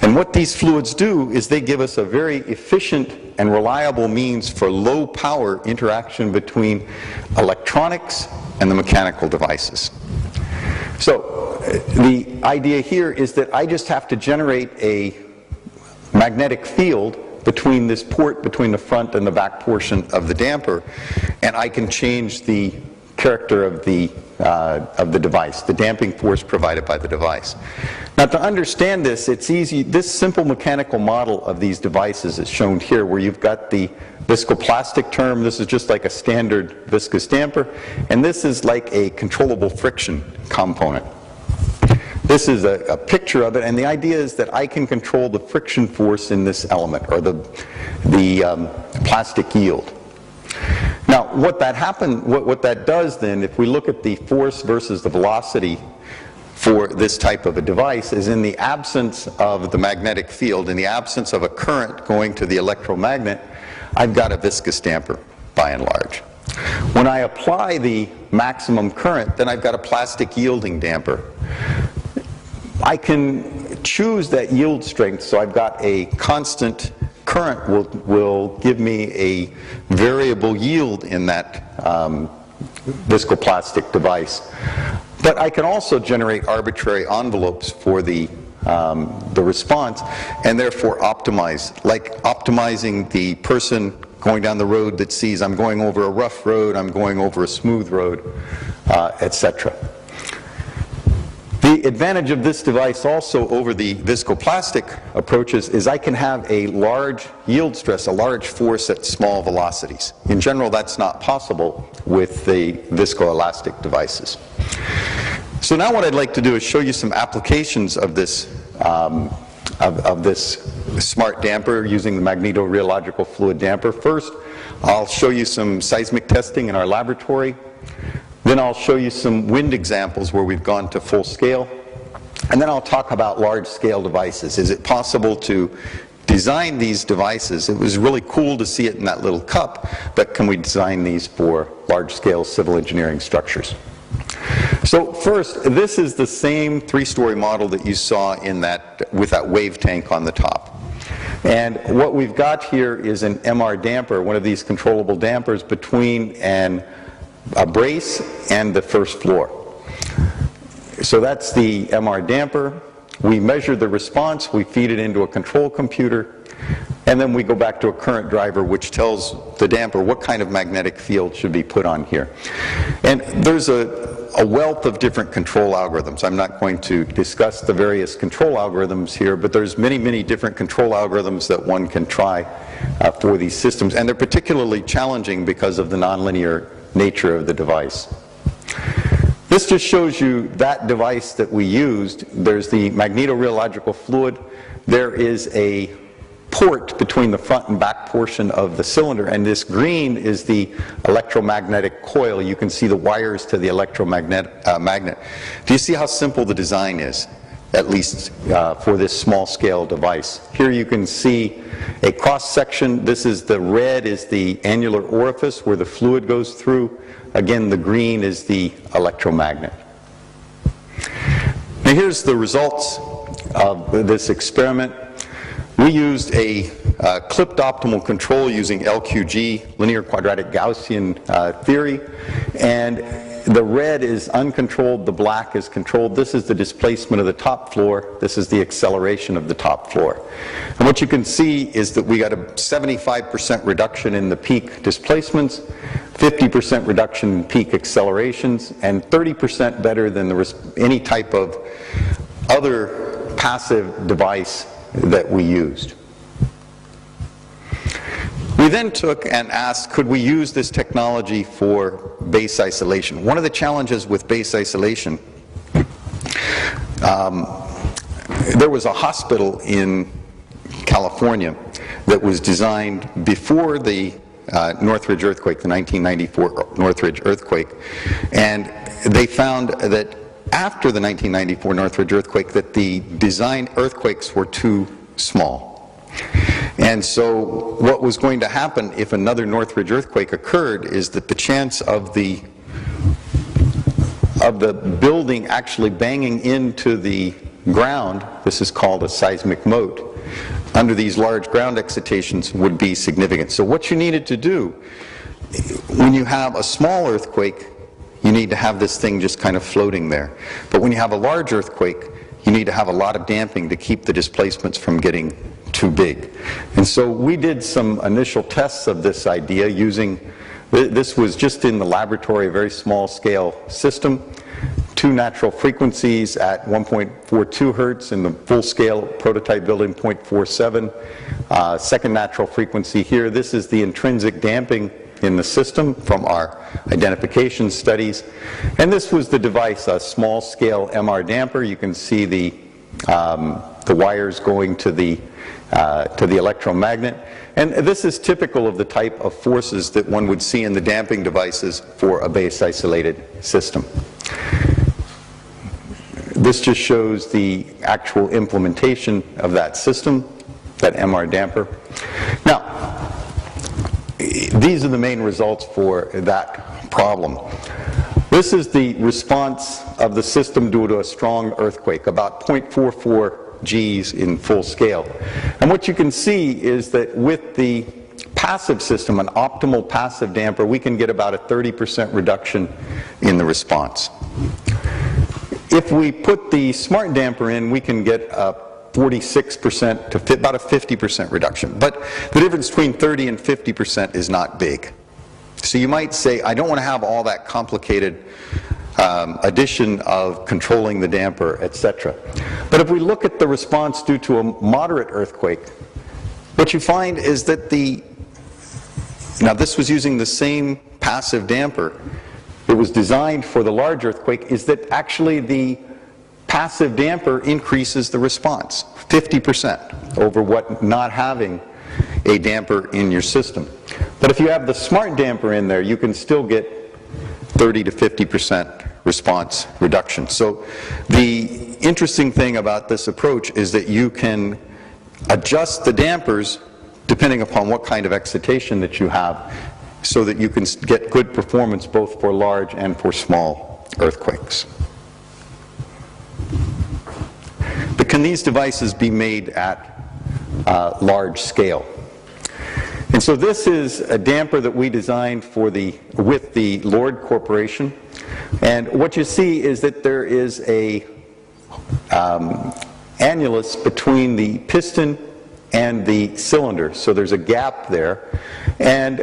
And what these fluids do is they give us a very efficient and reliable means for low power interaction between electronics and the mechanical devices. So the idea here is that I just have to generate a magnetic field between this port, between the front and the back portion of the damper, and I can change the character of the device, the damping force provided by the device. Now, to understand this, it's easy. This simple mechanical model of these devices is shown here, where you've got the viscoplastic term. This is just like a standard viscous damper, and this is like a controllable friction component. This is a picture of it, and the idea is that I can control the friction force in this element, or the plastic yield. Now, what that does then, if we look at the force versus the velocity for this type of a device, is in the absence of the magnetic field, in the absence of a current going to the electromagnet, I've got a viscous damper, by and large. When I apply the maximum current, then I've got a plastic yielding damper. I can choose that yield strength, so I've got a constant current will give me a variable yield in that viscoplastic device. But I can also generate arbitrary envelopes for the response, and therefore optimize, like optimizing the person going down the road that sees I'm going over a rough road, I'm going over a smooth road, etc. The advantage of this device also over the viscoplastic approaches is I can have a large yield stress, a large force at small velocities. In general, that's not possible with the viscoelastic devices. So now what I'd like to do is show you some applications of this smart damper using the Magnetorheological fluid damper. First, I'll show you some seismic testing in our laboratory. Then I'll show you some wind examples where we've gone to full scale. And then I'll talk about large-scale devices. Is it possible to design these devices? It was really cool to see it in that little cup, but can we design these for large-scale civil engineering structures? So first, this is the same three-story model that you saw in that, with that wave tank on the top. And what we've got here is an MR damper, one of these controllable dampers between a brace and the first floor. So that's the MR damper. We measure the response, we feed it into a control computer, and then we go back to a current driver which tells the damper what kind of magnetic field should be put on here. And there's a wealth of different control algorithms. I'm not going to discuss the various control algorithms here, but there's many, many different control algorithms that one can try for these systems, and they're particularly challenging because of the nonlinear nature of the device. This just shows you that device that we used. There's the Magnetorheological fluid. There is a port between the front and back portion of the cylinder, and this green is the electromagnetic coil. You can see the wires to the electromagnet magnet. Do you see how simple the design is, at least for this small scale device? Here you can see a cross section. This is the red is the annular orifice where the fluid goes through. Again, the green is the electromagnet. Now here's the results of this experiment. We used a clipped optimal control using LQG, linear quadratic Gaussian theory, and the red is uncontrolled, the black is controlled. This is the displacement of the top floor. This is the acceleration of the top floor. And what you can see is that we got a 75% reduction in the peak displacements, 50% reduction in peak accelerations, and 30% better than any type of other passive device that we used. We then took and asked, could we use this technology for base isolation? One of the challenges with base isolation, there was a hospital in California that was designed before the Northridge earthquake, the 1994 Northridge earthquake, and they found that after the 1994 Northridge earthquake that the design earthquakes were too small. And so what was going to happen if another Northridge earthquake occurred is that the chance of the building actually banging into the ground, this is called a seismic mote, under these large ground excitations would be significant. So what you needed to do, when you have a small earthquake, you need to have this thing just kind of floating there. But when you have a large earthquake, you need to have a lot of damping to keep the displacements from getting too big. And so we did some initial tests of this idea using, this was just in the laboratory, a very small scale system, 2 natural frequencies at 1.42 hertz in the full scale prototype building 0.47. Second natural frequency here, this is the intrinsic damping in the system from our identification studies. And this was the device, a small scale MR damper. You can see the wires going to the electromagnet. And this is typical of the type of forces that one would see in the damping devices for a base isolated system. This just shows the actual implementation of that system, that MR damper. Now, these are the main results for that problem. This is the response of the system due to a strong earthquake, about 0.44 Gs in full scale. And what you can see is that with the passive system, an optimal passive damper, we can get about a 30% reduction in the response. If we put the smart damper in, we can get a 46% to about a 50% reduction. But the difference between 30 and 50% is not big. So you might say, I don't want to have all that complicated addition of controlling the damper, etc. But if we look at the response due to a moderate earthquake, what you find is that now this was using the same passive damper. It was designed for the large earthquake, is that actually the passive damper increases the response 50% over what not having a damper in your system. But if you have the smart damper in there, you can still get 30 to 50% response reduction. So the interesting thing about this approach is that you can adjust the dampers depending upon what kind of excitation that you have, so that you can get good performance both for large and for small earthquakes. But can these devices be made at large scale? And so this is a damper that we designed with the Lord Corporation. And what you see is that there is a annulus between the piston and the cylinder. So there's a gap there. And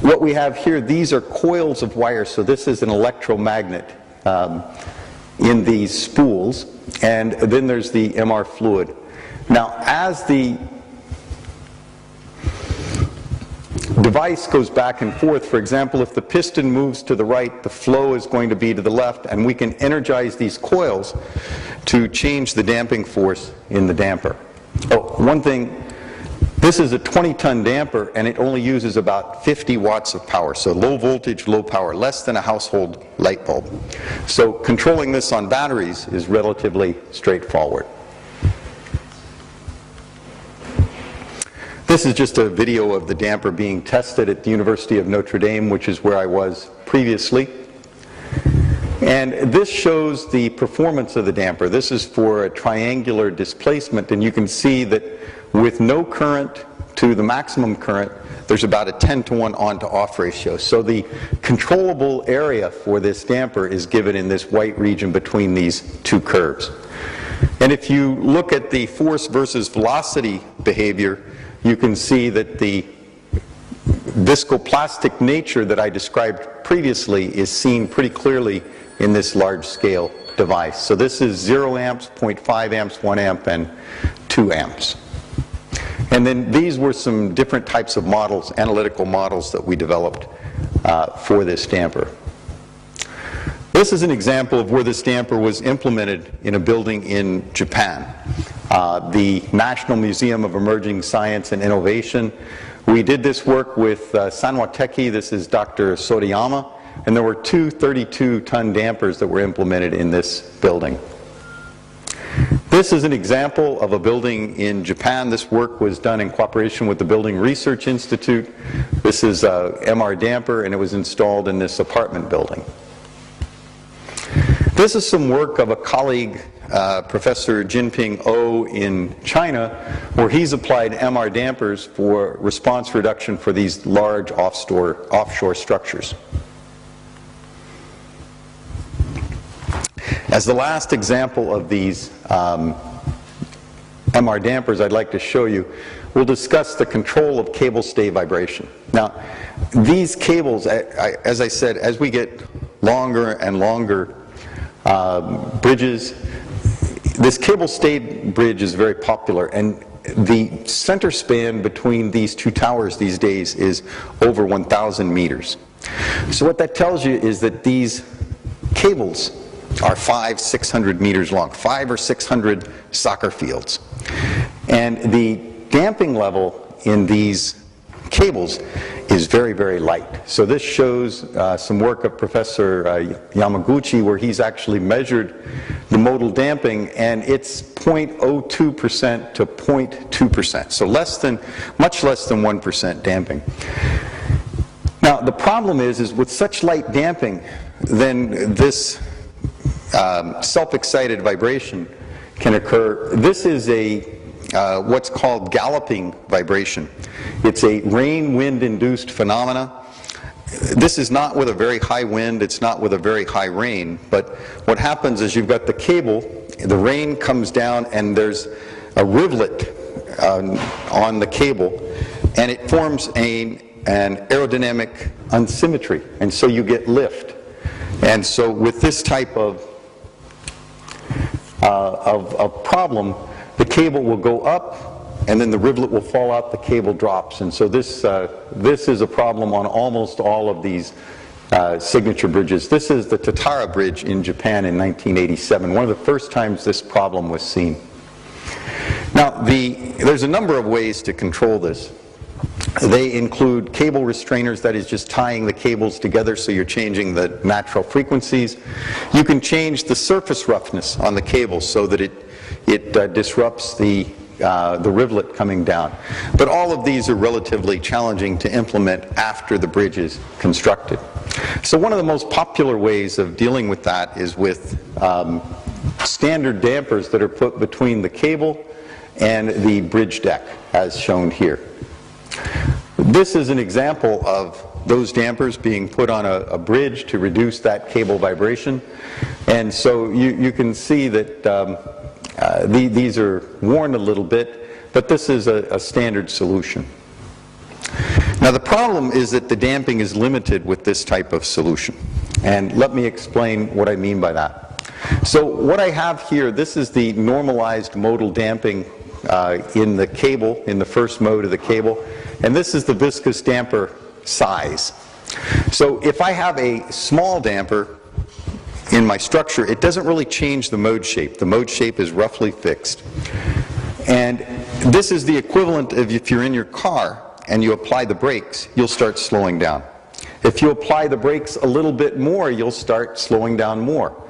what we have here, these are coils of wire. So this is an electromagnet in these spools. And then there's the MR fluid. Now, as the device goes back and forth, for example, if the piston moves to the right, the flow is going to be to the left, and we can energize these coils to change the damping force in the damper. Oh, one thing, this is a 20-ton damper, and it only uses about 50 watts of power, so low voltage, low power, less than a household light bulb. So controlling this on batteries is relatively straightforward. This is just a video of the damper being tested at the University of Notre Dame, which is where I was previously. And this shows the performance of the damper. This is for a triangular displacement, and you can see that with no current to the maximum current, there's about a 10-to-1 on-to-off ratio. So the controllable area for this damper is given in this white region between these two curves. And if you look at the force versus velocity behavior, you can see that the viscoplastic nature that I described previously is seen pretty clearly in this large-scale device. So this is 0 amps, 0.5 amps, 1 amp, and 2 amps. And then these were some different types of models, analytical models that we developed for this damper. This is an example of where this damper was implemented in a building in Japan. The National Museum of Emerging Science and Innovation. We did this work with Sanwateki. This is Dr. Soriyama. And there were two 32-ton dampers that were implemented in this building. This is an example of a building in Japan. This work was done in cooperation with the Building Research Institute. This is a MR damper, and it was installed in this apartment building. This is some work of a colleague, Professor Jinping Oh in China, where he's applied MR dampers for response reduction for these large offshore structures. As the last example of these MR dampers I'd like to show you, we'll discuss the control of cable stay vibration. Now, these cables, as I said, as we get longer and longer bridges, this cable stayed bridge is very popular, and the center span between these two towers these days is over 1,000 meters. So what that tells you is that these cables are 500-600 meters long, 500 or 600 soccer fields. And the damping level in these cables is very, very light. So this shows some work of Professor Yamaguchi, where he's actually measured the modal damping, and it's 0.02% to 0.2%. So much less than 1% damping. Now the problem is with such light damping, then this self-excited vibration can occur. This is what's called galloping vibration. It's a rain-wind-induced phenomena. This is not with a very high wind, it's not with a very high rain, but what happens is you've got the cable, the rain comes down, and there's a rivulet on the cable, and it forms an aerodynamic unsymmetry, and so you get lift. And so with this type of problem, the cable will go up, and then the rivulet will fall out, the cable drops. And so this is a problem on almost all of these signature bridges. This is the Tatara Bridge in Japan in 1987, one of the first times this problem was seen. Now, there's a number of ways to control this. They include cable restrainers, that is just tying the cables together so you're changing the natural frequencies. You can change the surface roughness on the cable so that it disrupts the rivulet coming down. But all of these are relatively challenging to implement after the bridge is constructed. So one of the most popular ways of dealing with that is with standard dampers that are put between the cable and the bridge deck, as shown here. This is an example of those dampers being put on a bridge to reduce that cable vibration. And so you can see that these are worn a little bit, but this is a standard solution. Now the problem is that the damping is limited with this type of solution. And let me explain what I mean by that. So what I have here, this is the normalized modal damping in the cable, in the first mode of the cable, and this is the viscous damper size. So if I have a small damper in my structure, it doesn't really change the mode shape. The mode shape is roughly fixed. And this is the equivalent of if you're in your car and you apply the brakes, you'll start slowing down. If you apply the brakes a little bit more, you'll start slowing down more.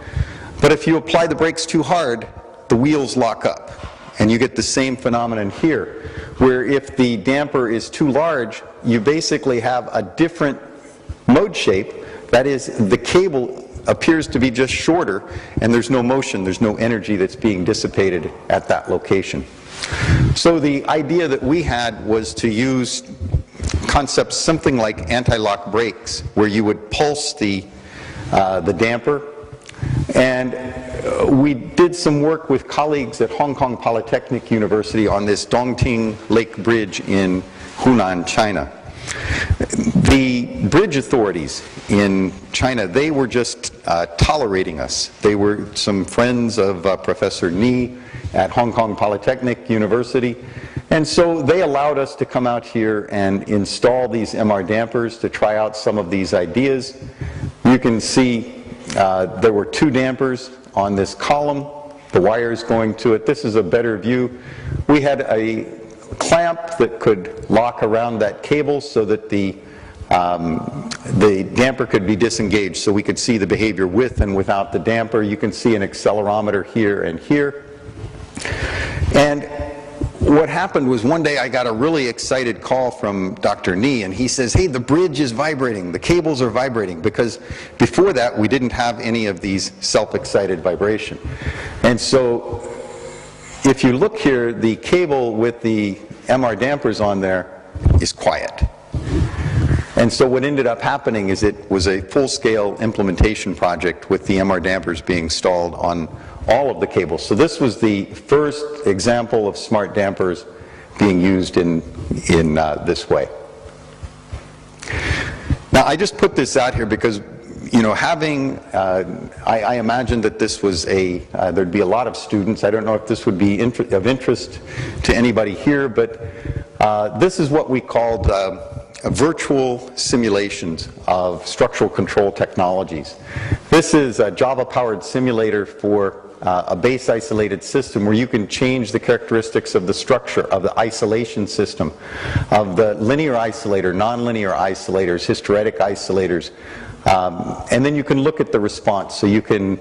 But if you apply the brakes too hard, the wheels lock up. And you get the same phenomenon here, where if the damper is too large, you basically have a different mode shape. That is, the cable appears to be just shorter, and there's no motion, there's no energy that's being dissipated at that location. So the idea that we had was to use concepts something like anti-lock brakes, where you would pulse the damper. And we did some work with colleagues at Hong Kong Polytechnic University on this Dongting Lake Bridge in Hunan, China. The bridge authorities in China, they were just tolerating us. They were some friends of Professor Ni at Hong Kong Polytechnic University, and so they allowed us to come out here and install these MR dampers to try out some of these ideas. You can see there were two dampers on this column, the wires going to it. This is a better view. We had a clamp that could lock around that cable so that the damper could be disengaged, so we could see the behavior with and without the damper. You can see an accelerometer here and here. And what happened was one day I got a really excited call from Dr. Nee, and he says, hey, the bridge is vibrating, the cables are vibrating, because before that we didn't have any of these self-excited vibration. And so if you look here, the cable with the MR dampers on there is quiet. And so what ended up happening is it was a full-scale implementation project with the MR dampers being installed on all of the cables. So this was the first example of smart dampers being used in this way. Now I just put this out here because, you know, having, I imagine that this was there'd be a lot of students. I don't know if this would be of interest to anybody here, but this is what we called virtual simulations of structural control technologies. This is a Java-powered simulator for a base isolated system where you can change the characteristics of the structure of the isolation system, of the linear isolator, nonlinear isolators, hysteretic isolators, and then you can look at the response. So you can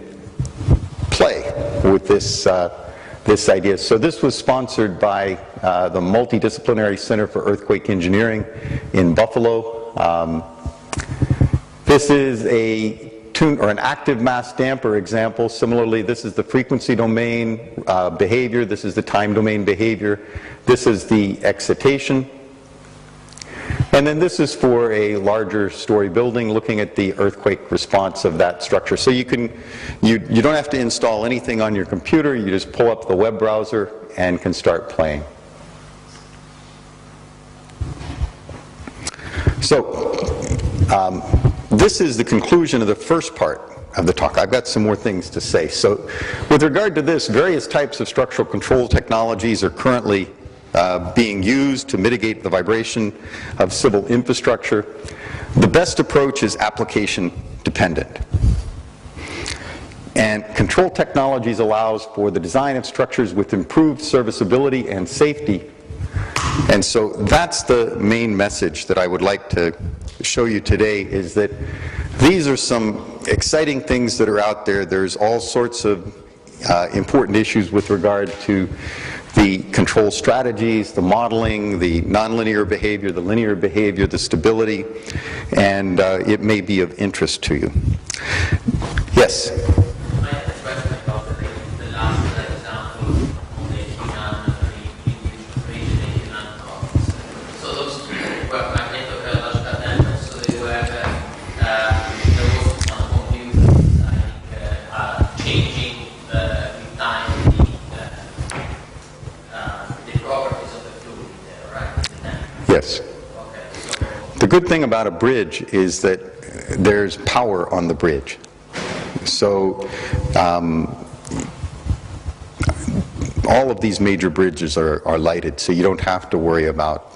play with this idea. So this was sponsored by the Multidisciplinary Center for Earthquake Engineering in Buffalo. This is an active mass damper example. Similarly, this is the frequency domain behavior. This is the time domain behavior. This is the excitation. And then this is for a larger story building, looking at the earthquake response of that structure. So you don't have to install anything on your computer. You just pull up the web browser and can start playing. So this is the conclusion of the first part of the talk. I've got some more things to say. So with regard to this, various types of structural control technologies are currently being used to mitigate the vibration of civil infrastructure. The best approach is application dependent. And control technologies allows for the design of structures with improved serviceability and safety. And so that's the main message that I would like to show you today, is that these are some exciting things that are out there. There's all sorts of important issues with regard to the control strategies, the modeling, the nonlinear behavior, the linear behavior, the stability, and it may be of interest to you. Yes? I have a question about the last example on the so those were Magnetorheological dampers, so they were there was some computers, I think, changing with time the properties of the fluid there, right? Yes. Okay, so The good thing about a bridge is that there's power on the bridge. So all of these major bridges are lighted, so you don't have to worry about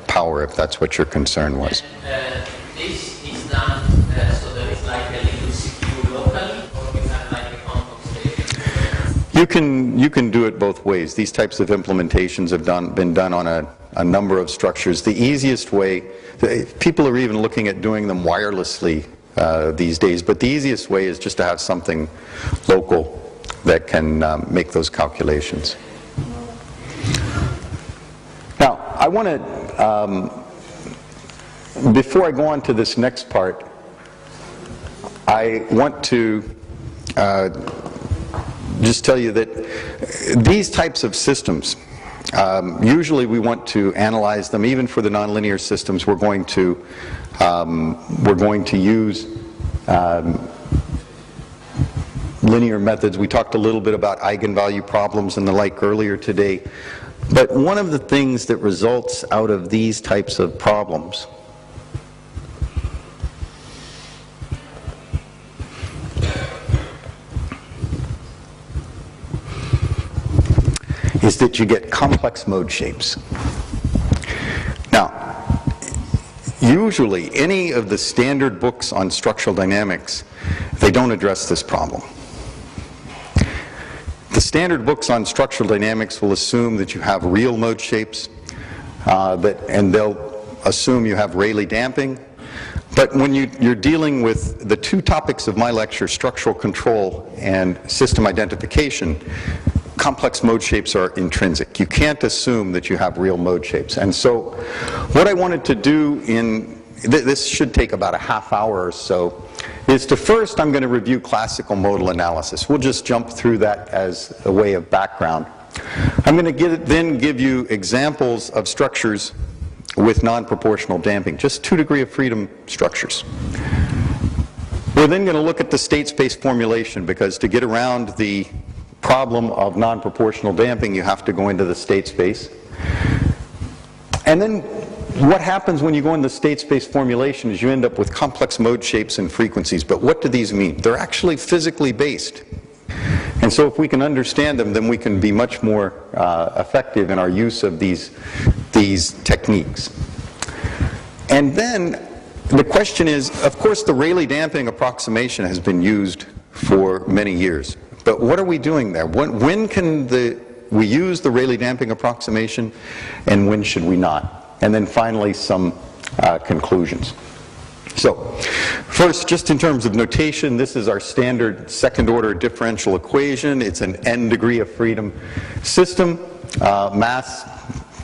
power if that's what your concern was. This is done so there is like a little CPU locally, or you have like a control station? You can do it both ways. These types of implementations have been done on a number of structures. The easiest way, people are even looking at doing them wirelessly these days, but the easiest way is just to have something local that can make those calculations. Now, I want to, before I go on to this next part, I want to just tell you that these types of systems, usually we want to analyze them. Even for the nonlinear systems, we're going to use linear methods. We talked a little bit about eigenvalue problems and the like earlier today. But one of the things that results out of these types of problems is that you get complex mode shapes. Now, usually any of the standard books on structural dynamics, they don't address this problem. The standard books on structural dynamics will assume that you have real mode shapes, and they'll assume you have Rayleigh damping. But when you're dealing with the two topics of my lecture, structural control and system identification, complex mode shapes are intrinsic. You can't assume that you have real mode shapes. And so what I wanted to do this should take about a half hour or so, is to first I'm going to review classical modal analysis. We'll just jump through that as a way of background. I'm going to then give you examples of structures with non-proportional damping, just 2 degree of freedom structures. We're then going to look at the state space formulation, because to get around the problem of non-proportional damping, you have to go into the state space. And then what happens when you go into the state space formulation is you end up with complex mode shapes and frequencies. But what do these mean? They're actually physically based. And so if we can understand them, then we can be much more effective in our use of these techniques. And then the question is, of course, the Rayleigh damping approximation has been used for many years. But what are we doing there? When can we use the Rayleigh damping approximation, and when should we not? And then finally, some conclusions. So, first, just in terms of notation, this is our standard second-order differential equation. It's an n degree of freedom system, mass,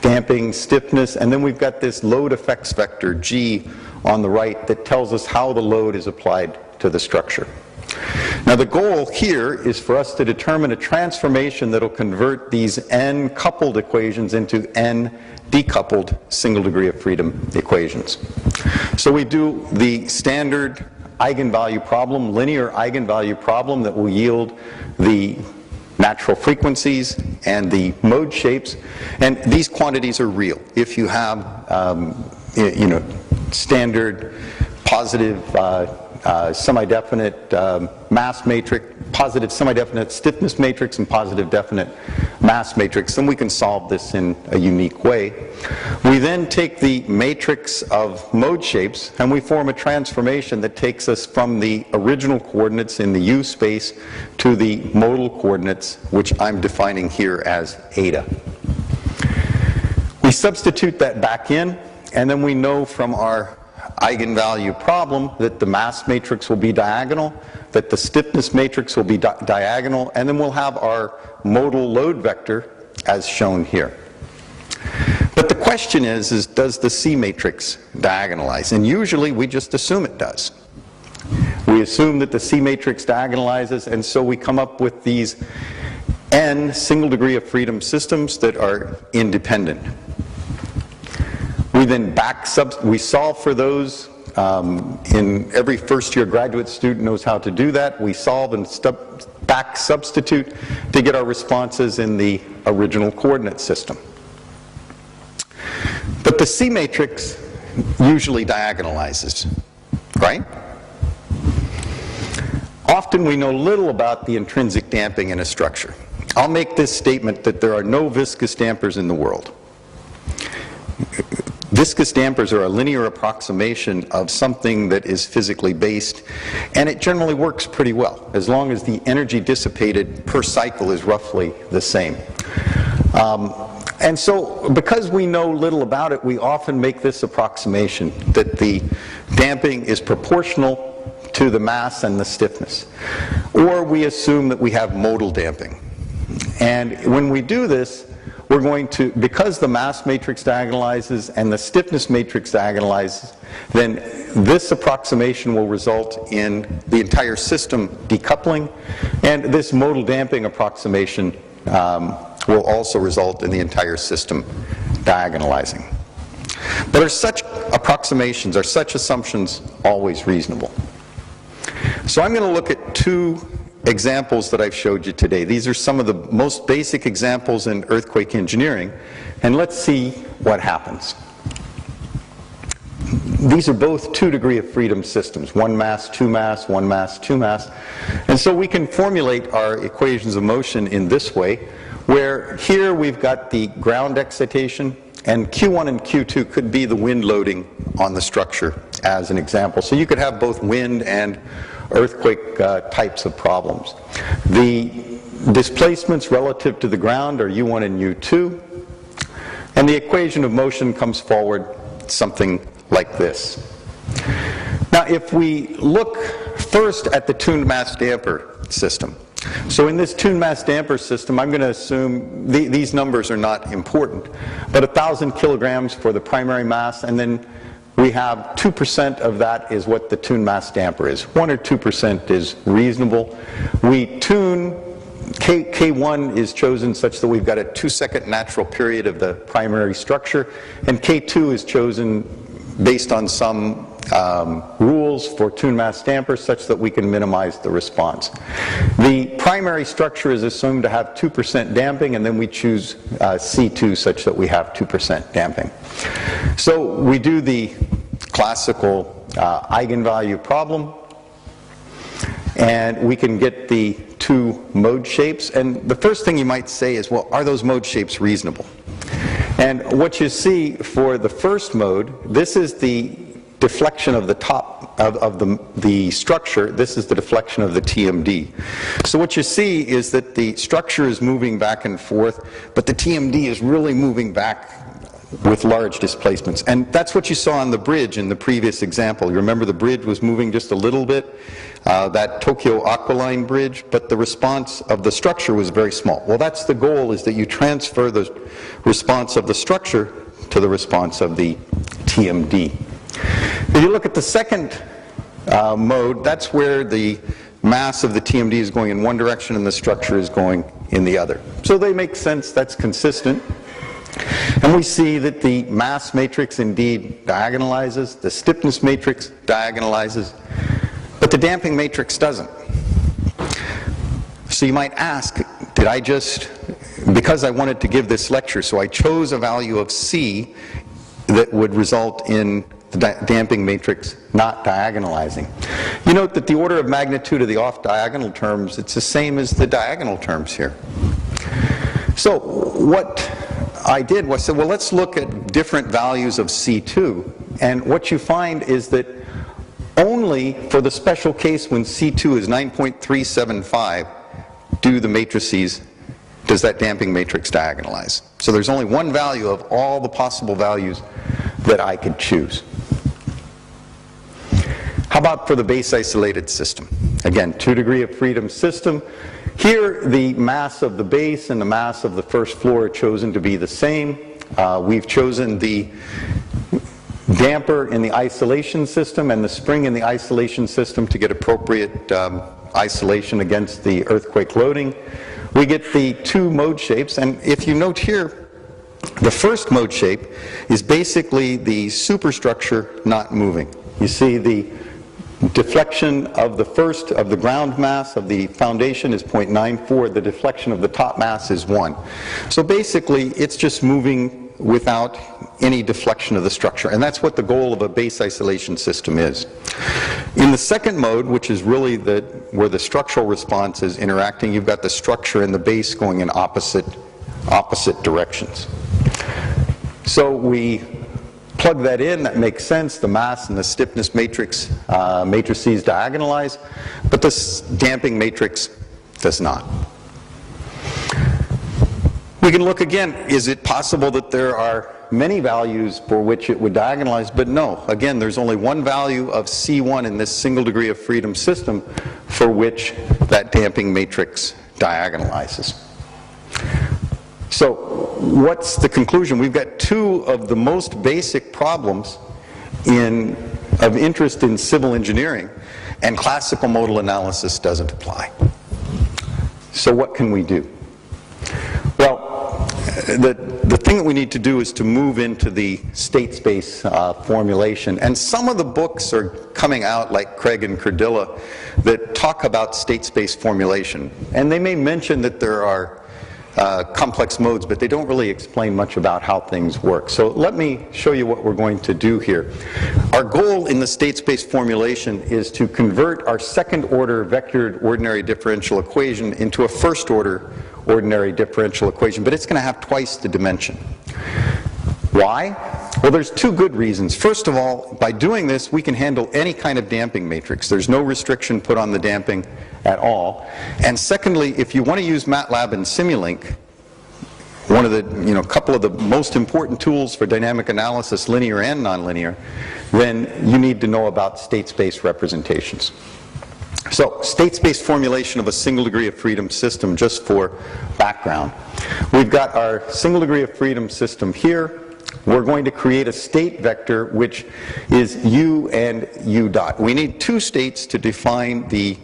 damping, stiffness, and then we've got this load effects vector, G, on the right that tells us how the load is applied to the structure. Now the goal here is for us to determine a transformation that will convert these n coupled equations into n decoupled single degree of freedom equations. So we do the standard eigenvalue problem, linear eigenvalue problem that will yield the natural frequencies and the mode shapes, and these quantities are real. If you have standard positive semi-definite mass matrix, positive semi-definite stiffness matrix, and positive definite mass matrix, then we can solve this in a unique way. We then take the matrix of mode shapes and we form a transformation that takes us from the original coordinates in the U space to the modal coordinates, which I'm defining here as eta. We substitute that back in, and then we know from our eigenvalue problem that the mass matrix will be diagonal, that the stiffness matrix will be diagonal, and then we'll have our modal load vector as shown here. But the question is does the C matrix diagonalize? And usually we just assume it does. We assume that the C matrix diagonalizes, and so we come up with these n single degree of freedom systems that are independent. We then we solve for those. In every first year graduate student knows how to do that. We solve and back substitute to get our responses in the original coordinate system. But the C matrix usually diagonalizes, right? Often we know little about the intrinsic damping in a structure. I'll make this statement that there are no viscous dampers in the world. Viscous dampers are a linear approximation of something that is physically based, and it generally works pretty well, as long as the energy dissipated per cycle is roughly the same. And so, because we know little about it, we often make this approximation that the damping is proportional to the mass and the stiffness. Or we assume that we have modal damping. And when we do this, we're going to, because the mass matrix diagonalizes and the stiffness matrix diagonalizes, then this approximation will result in the entire system decoupling, and this modal damping approximation will also result in the entire system diagonalizing. But are such approximations, are such assumptions always reasonable? So I'm going to look at two examples that I've showed you today. These are some of the most basic examples in earthquake engineering, and let's see what happens. These are both 2 degree of freedom systems, 1 mass, 2 mass, 1 mass, 2 mass. And so we can formulate our equations of motion in this way, where here we've got the ground excitation, and Q1 and Q2 could be the wind loading on the structure as an example. So you could have both wind and earthquake types of problems. The displacements relative to the ground are U1 and U2, and the equation of motion comes forward something like this. Now if we look first at the tuned mass damper system, So in this tuned mass damper system, I'm going to assume these numbers are not important, but 1,000 kilograms for the primary mass, and then we have 2% of that is what the tuned mass damper is. 1 or 2% is reasonable. We tune, K1 is chosen such that we've got a 2-second natural period of the primary structure, and K2 is chosen based on some rules for tuned mass damper such that we can minimize the response. The primary structure is assumed to have 2% damping, and then we choose C2 such that we have 2% damping. So we do the classical eigenvalue problem, and we can get the two mode shapes. And the first thing you might say is, well, are those mode shapes reasonable? And what you see for the first mode, this is the deflection of the top of the structure. This is the deflection of the TMD. So what you see is that the structure is moving back and forth, but the TMD is really moving back with large displacements. And that's what you saw on the bridge in the previous example. You remember the bridge was moving just a little bit, that Tokyo Aqualine bridge, but the response of the structure was very small. Well, that's the goal, is that you transfer the response of the structure to the response of the TMD. If you look at the second mode, that's where the mass of the TMD is going in one direction and the structure is going in the other. So they make sense, that's consistent. And we see that the mass matrix indeed diagonalizes, the stiffness matrix diagonalizes, but the damping matrix doesn't. So you might ask, did I just, because I wanted to give this lecture, so I chose a value of C that would result in the damping matrix not diagonalizing. You note that the order of magnitude of the off-diagonal terms, it's the same as the diagonal terms here. So what I did was say, well, let's look at different values of C2. And what you find is that only for the special case when C2 is 9.375 do the matrices, does that damping matrix diagonalize. So there's only one value of all the possible values that I could choose. How about for the base isolated system? Again, 2 degree of freedom system. Here, the mass of the base and the mass of the first floor are chosen to be the same. We've chosen the damper in the isolation system and the spring in the isolation system to get appropriate isolation against the earthquake loading. We get the two mode shapes, and if you note here, the first mode shape is basically the superstructure not moving. You see the deflection of the ground mass of the foundation is 0.94, the deflection of the top mass is 1. So basically it's just moving without any deflection of the structure, and that's what the goal of a base isolation system is. In the second mode, which is really where the structural response is interacting, you've got the structure and the base going in opposite directions. So we plug that in, that makes sense. The mass and the stiffness matrices diagonalize, but this damping matrix does not. We can look again, is it possible that there are many values for which it would diagonalize? But no, again, there's only one value of C1 in this single degree of freedom system for which that damping matrix diagonalizes. So what's the conclusion? We've got two of the most basic problems of interest in civil engineering, and classical modal analysis doesn't apply. So what can we do? Well, the thing that we need to do is to move into the state space formulation. And some of the books are coming out, like Craig and Cardilla, that talk about state space formulation. And they may mention that there are complex modes, but they don't really explain much about how things work. So let me show you what we're going to do here. Our goal in the state space formulation is to convert our second order vectored ordinary differential equation into a first order ordinary differential equation, but it's going to have twice the dimension. Why? Well, there's two good reasons. First of all, by doing this, we can handle any kind of damping matrix. There's no restriction put on the damping at all. And secondly, if you want to use MATLAB and Simulink, one of the, couple of the most important tools for dynamic analysis, linear and nonlinear, then you need to know about state space representations. So, state space formulation of a single degree of freedom system, just for background. We've got our single degree of freedom system here. We're going to create a state vector which is u and u dot. We need two states to define the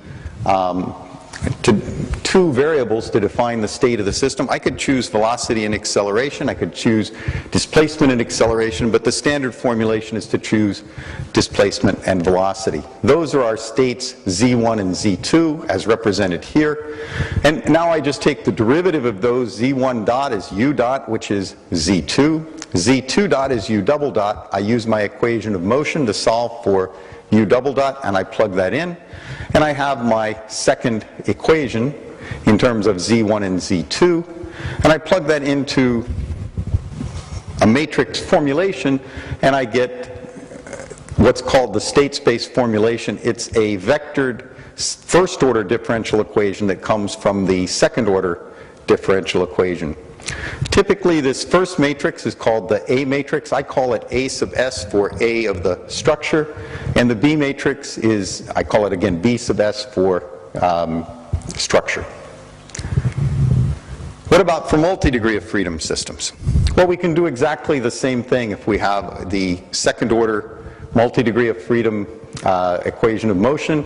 two variables to define the state of the system. I could choose velocity and acceleration, I could choose displacement and acceleration, but the standard formulation is to choose displacement and velocity. Those are our states z1 and z2 as represented here. And now I just take the derivative of those. Z1 dot is u dot, which is z2. Z2 dot is u double dot. I use my equation of motion to solve for u double dot, and I plug that in. And I have my second equation in terms of z1 and z2, and I plug that into a matrix formulation, and I get what's called the state space formulation. It's a vectored first order differential equation that comes from the second order differential equation. Typically, this first matrix is called the A matrix. I call it A sub S for A of the structure. And the B matrix is, I call it again B sub S for structure. What about for multi-degree of freedom systems? Well, we can do exactly the same thing if we have the second order multi-degree of freedom equation of motion.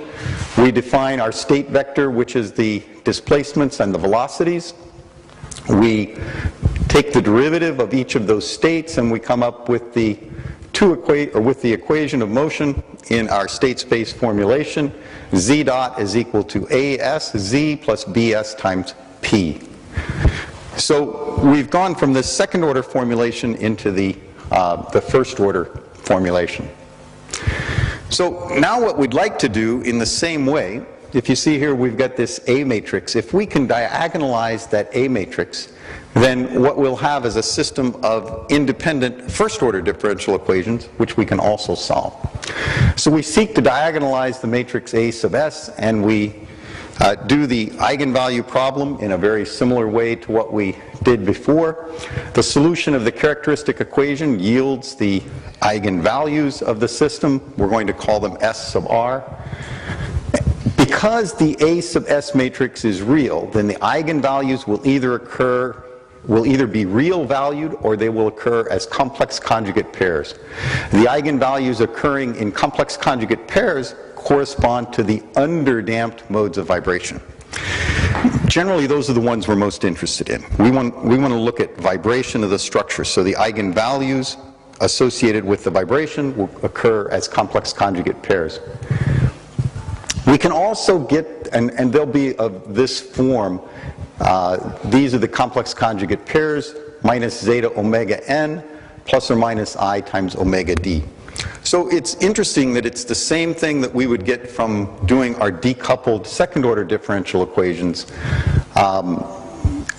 We define our state vector, which is the displacements and the velocities. We take the derivative of each of those states, and we come up with the equation of motion in our state space formulation. Z dot is equal to AS Z plus BS times P. So we've gone from this second order formulation into the first order formulation. So now what we'd like to do in the same way, if you see here we've got this A matrix, if we can diagonalize that A matrix, then what we'll have is a system of independent first order differential equations which we can also solve. So we seek to diagonalize the matrix A sub S, and we do the eigenvalue problem in a very similar way to what we did before. The solution of the characteristic equation yields the eigenvalues of the system. We're going to call them S sub R. Because the A sub S matrix is real, then the eigenvalues will either be real valued or they will occur as complex conjugate pairs. The eigenvalues occurring in complex conjugate pairs correspond to the underdamped modes of vibration. Generally, those are the ones we're most interested in. We want to look at vibration of the structure, so the eigenvalues associated with the vibration will occur as complex conjugate pairs. We can also get, and they'll be of this form, these are the complex conjugate pairs, minus zeta omega n plus or minus I times omega d. So it's interesting that it's the same thing that we would get from doing our decoupled second order differential equations.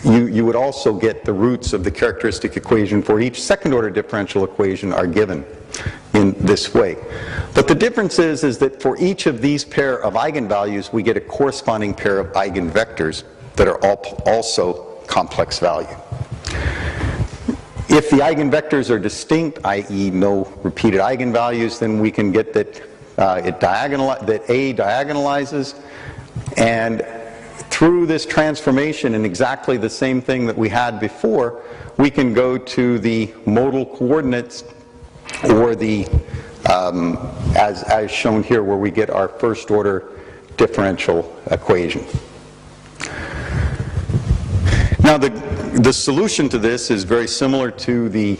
You would also get the roots of the characteristic equation for each second order differential equation are given in this way. But the difference is that for each of these pair of eigenvalues, we get a corresponding pair of eigenvectors that are also complex value. If the eigenvectors are distinct, i.e. no repeated eigenvalues, then we can get that that A diagonalizes, and through this transformation in exactly the same thing that we had before, we can go to the modal coordinates, or the as shown here, where we get our first order differential equation. Now the solution to this is very similar to the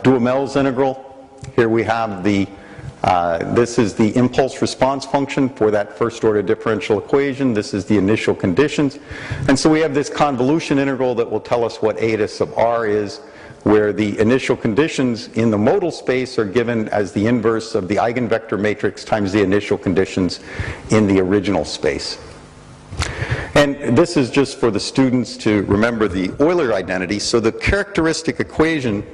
Duhamel's integral. Here we have this is the impulse response function for that first order differential equation. This is the initial conditions. And so we have this convolution integral that will tell us what eta sub r is, where the initial conditions in the modal space are given as the inverse of the eigenvector matrix times the initial conditions in the original space. And this is just for the students to remember the Euler identity. So the characteristic equation,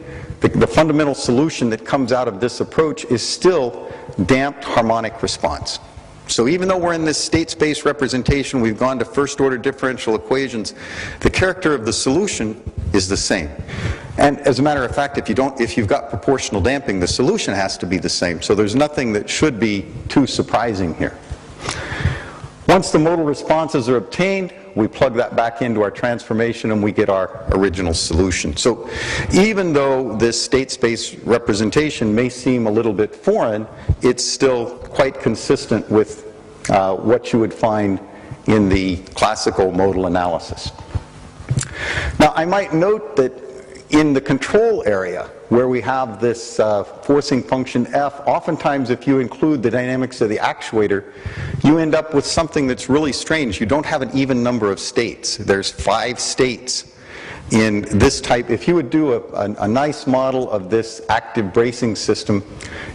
the fundamental solution that comes out of this approach is still damped harmonic response. So even though we're in this state space representation, we've gone to first order differential equations, the character of the solution is the same. And as a matter of fact, if you've got proportional damping, the solution has to be the same. So there's nothing that should be too surprising here. Once the modal responses are obtained, we plug that back into our transformation and we get our original solution. So even though this state space representation may seem a little bit foreign, it's still quite consistent with what you would find in the classical modal analysis. Now, I might note that in the control area, where we have this forcing function f, oftentimes if you include the dynamics of the actuator, you end up with something that's really strange. You don't have an even number of states. There's 5 states in this type. If you would do a nice model of this active bracing system,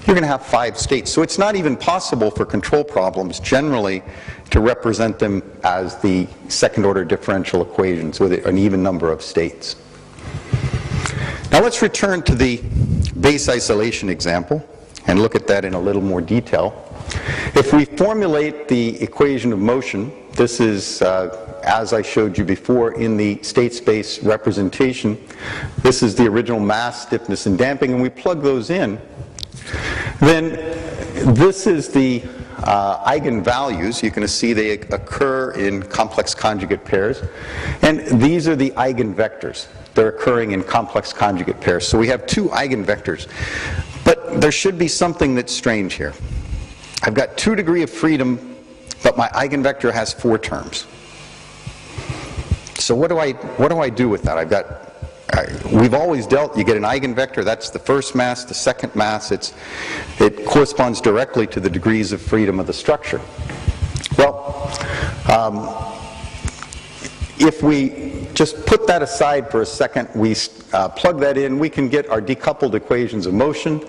you're going to have 5 states. So it's not even possible for control problems generally to represent them as the second-order differential equations with an even number of states. Now let's return to the base isolation example and look at that in a little more detail. If we formulate the equation of motion, this is, as I showed you before, in the state space representation. This is the original mass, stiffness, and damping, and we plug those in. Then this is the eigenvalues. You can see they occur in complex conjugate pairs. And these are the eigenvectors. They're occurring in complex conjugate pairs. So we have 2 eigenvectors. But there should be something that's strange here. I've got 2 degrees of freedom, but my eigenvector has 4 terms. So what do I do with that? We've always dealt, you get an eigenvector, that's the first mass, the second mass, it corresponds directly to the degrees of freedom of the structure. Well, if we just put that aside for a second, we plug that in, we can get our decoupled equations of motion,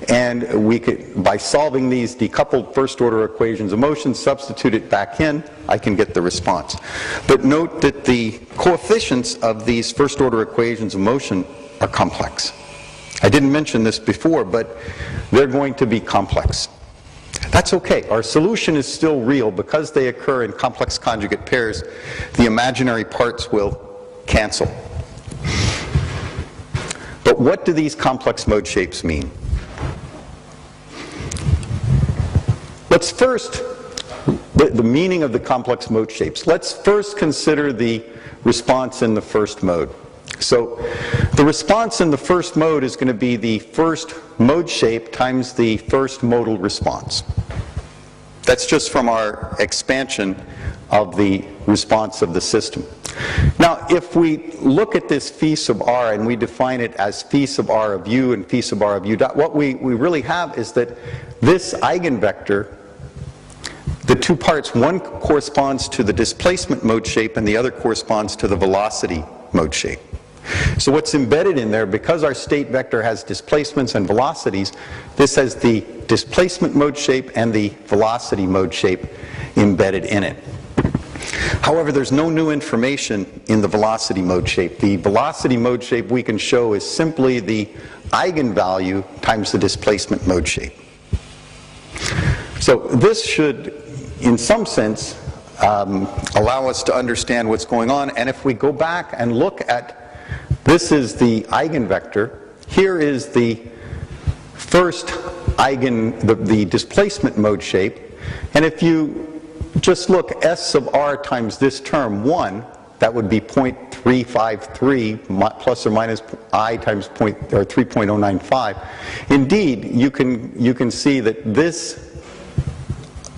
and we could, by solving these decoupled first-order equations of motion, substitute it back in, I can get the response. But note that the coefficients of these first-order equations of motion are complex. I didn't mention this before, but they're going to be complex. That's okay. Our solution is still real. Because they occur in complex conjugate pairs, the imaginary parts will cancel. But what do these complex mode shapes mean? Let's first, the meaning of the complex mode shapes. Let's first consider the response in the first mode. So the response in the first mode is going to be the first mode shape times the first modal response. That's just from our expansion of the response of the system. Now, if we look at this phi sub r and we define it as phi sub r of u and phi sub r of u dot, what we really have is that this eigenvector, the 2 parts, one corresponds to the displacement mode shape and the other corresponds to the velocity mode shape. So what's embedded in there, because our state vector has displacements and velocities, this has the displacement mode shape and the velocity mode shape embedded in it. However, there's no new information in the velocity mode shape. The velocity mode shape we can show is simply the eigenvalue times the displacement mode shape. So this should, in some sense, allow us to understand what's going on. And if we go back and look at, this is the eigenvector, here is the first the displacement mode shape, and if you just look S sub r times this term 1, that would be 0.353 plus or minus I times 3.095. Indeed, you can see that this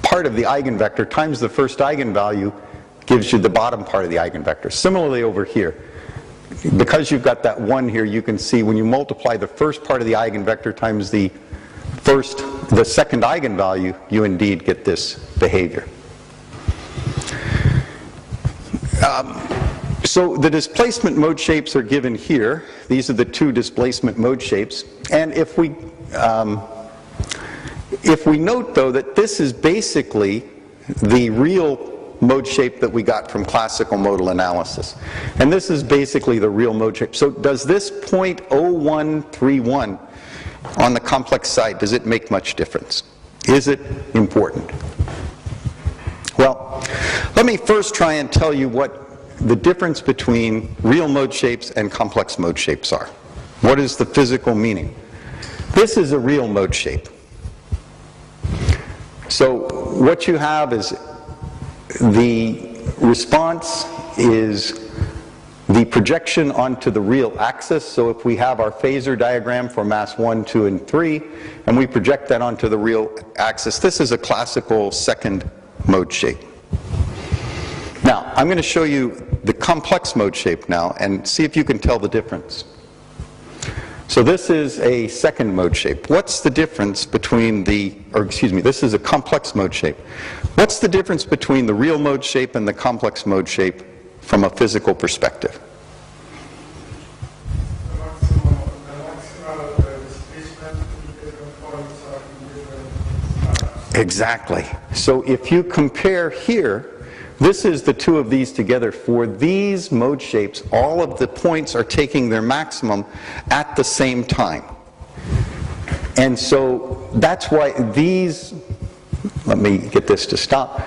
part of the eigenvector times the first eigenvalue gives you the bottom part of the eigenvector. Similarly over here, because you've got that 1 here, you can see when you multiply the first part of the eigenvector times the second eigenvalue, you indeed get this behavior. So the displacement mode shapes are given here. These are the 2 displacement mode shapes. And if we note, though, that this is basically the real mode shape that we got from classical modal analysis. And this is basically the real mode shape. So does this 0.0131 on the complex side, does it make much difference? Is it important? Well, let me first try and tell you what the difference between real mode shapes and complex mode shapes are. What is the physical meaning? This is a real mode shape. So what you have is the response is the projection onto the real axis. So if we have our phasor diagram for mass 1, 2, and 3, and we project that onto the real axis, this is a classical second mode shape. Now, I'm going to show you the complex mode shape now and see if you can tell the difference. So this is a second mode shape. What's the difference between this is a complex mode shape. What's the difference between the real mode shape and the complex mode shape from a physical perspective? Exactly. So if you compare here, this is the two of these together. For these mode shapes, all of the points are taking their maximum at the same time. And so that's why these, let me get this to stop,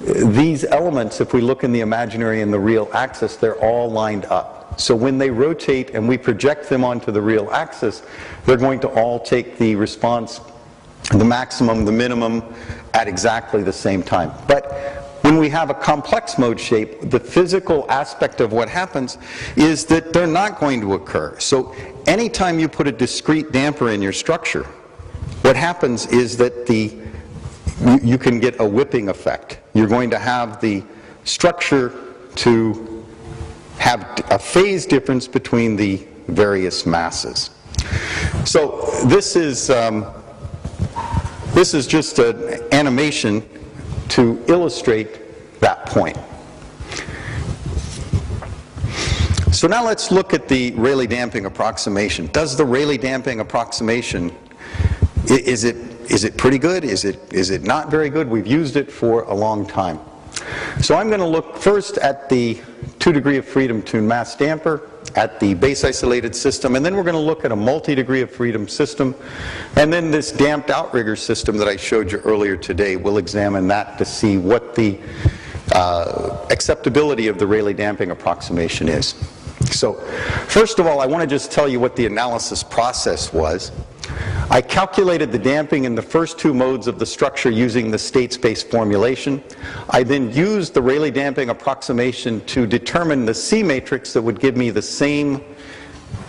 these elements, if we look in the imaginary and the real axis, they're all lined up. So when they rotate and we project them onto the real axis, they're going to all take the response, the maximum, the minimum, at exactly the same time. But when we have a complex mode shape, the physical aspect of what happens is that they're not going to occur. So anytime you put a discrete damper in your structure, what happens is that you can get a whipping effect. You're going to have the structure to have a phase difference between the various masses. So this is just an animation to illustrate that point. So now let's look at the Rayleigh damping approximation. Does the Rayleigh damping approximation, is it pretty good? Is it not very good? We've used it for a long time. So I'm going to look first at the 2 degree of freedom tuned mass damper, at the base isolated system, and then we're going to look at a multi-degree of freedom system, and then this damped outrigger system that I showed you earlier today. We'll examine that to see what the acceptability of the Rayleigh damping approximation is. So first of all, I want to just tell you what the analysis process was. I calculated the damping in the first two modes of the structure using the state space formulation. I then used the Rayleigh damping approximation to determine the C matrix that would give me the same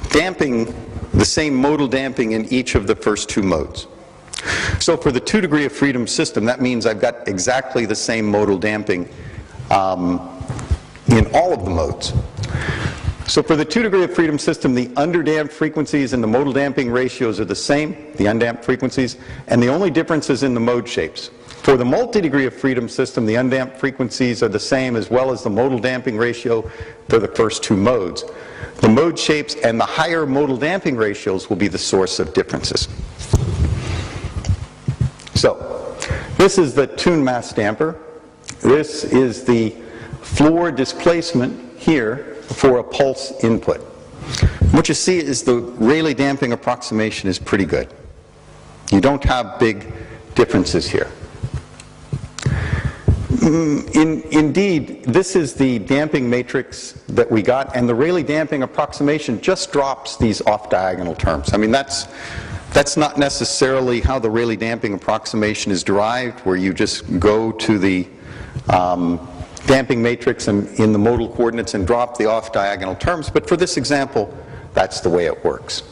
damping, the same modal damping in each of the first two modes. So for the 2 degree of freedom system, that means I've got exactly the same modal damping in all of the modes. So for the 2 degree of freedom system, the underdamped frequencies and the modal damping ratios are the same, the undamped frequencies, and the only difference is in the mode shapes. For the multi-degree of freedom system, the undamped frequencies are the same, as well as the modal damping ratio for the first two modes. The mode shapes and the higher modal damping ratios will be the source of differences. So this is the tuned mass damper. This is the floor displacement here for a pulse input. What you see is the Rayleigh damping approximation is pretty good. You don't have big differences here. Indeed, this is the damping matrix that we got, and the Rayleigh damping approximation just drops these off-diagonal terms. I mean, that's not necessarily how the Rayleigh damping approximation is derived, where you just go to the damping matrix and in the modal coordinates and drop the off-diagonal terms, but for this example, that's the way it works.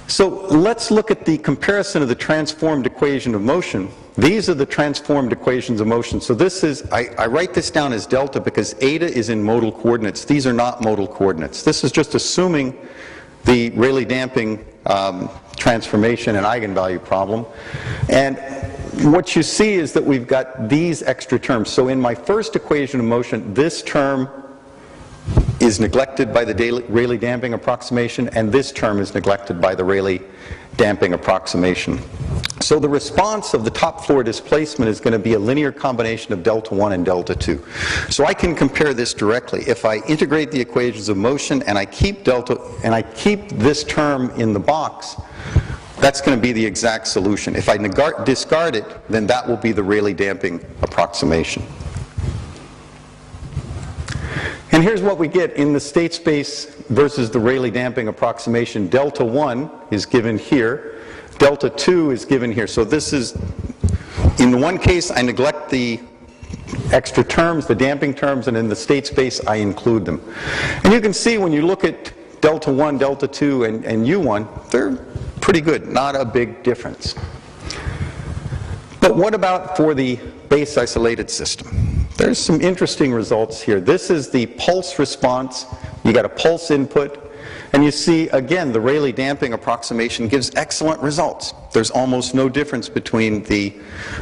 So let's look at the comparison of the transformed equation of motion. These are the transformed equations of motion. So this is, I write this down as delta because eta is in modal coordinates. These are not modal coordinates. This is just assuming the Rayleigh damping transformation and eigenvalue problem. And what you see is that we've got these extra terms. So in my first equation of motion, this term is neglected by the Rayleigh damping approximation, and this term is neglected by the Rayleigh damping approximation. So the response of the top floor displacement is going to be a linear combination of delta 1 and delta 2. So I can compare this directly. If I integrate the equations of motion and I keep this term in the box, that's going to be the exact solution. If I discard it, then that will be the Rayleigh damping approximation. And here's what we get in the state space versus the Rayleigh damping approximation. Delta 1 is given here. Delta 2 is given here. So this is, in the one case, I neglect the extra terms, the damping terms, and in the state space I include them. And you can see when you look at delta 1, delta 2, and U1, they're pretty good, not a big difference. But what about for the base isolated system? There's some interesting results here. This is the pulse response. You got a pulse input. And you see, again, the Rayleigh damping approximation gives excellent results. There's almost no difference between the